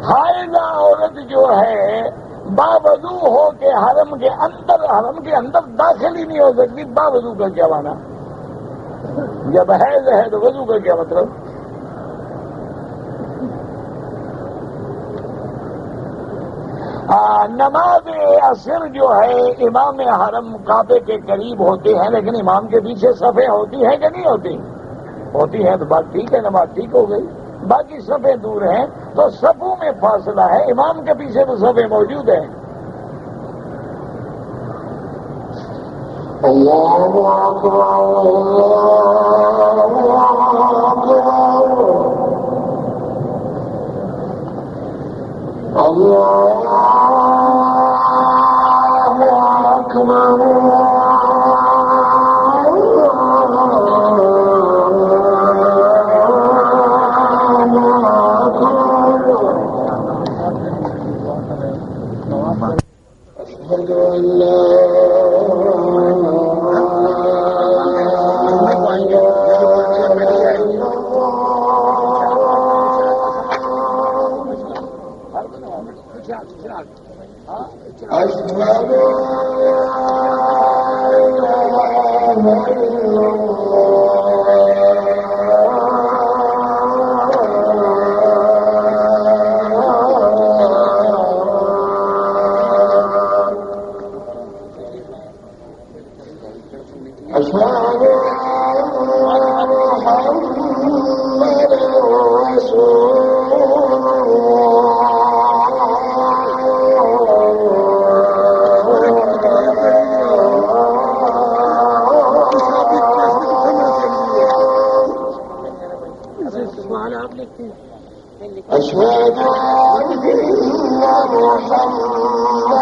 حائضہ عورت جو ہے باوضو ہو کے حرم کے اندر داخل ہی نہیں ہو سکتی. باوضو کا کیا مانا؟ جب حیض ہے تو وضو کا کیا مطلب؟ نماز عصر جو ہے امام حرم کعبے کے قریب ہوتے ہیں, لیکن امام کے پیچھے صفیں ہوتی ہیں کہ نہیں ہوتی؟ ہوتی ہیں تو بات ٹھیک ہے, نماز ٹھیک ہو گئی. باقی صفیں دور ہیں تو صفوں میں فاصلہ ہے, امام کے پیچھے تو صفیں موجود ہیں. اللہ اکبر اللہ اکبر. أشهد أن محمدا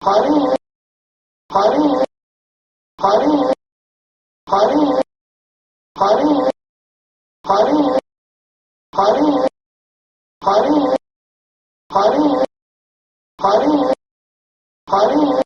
Honey, honey, honey, honey, honey, honey, honey, honey, honey, honey, honey.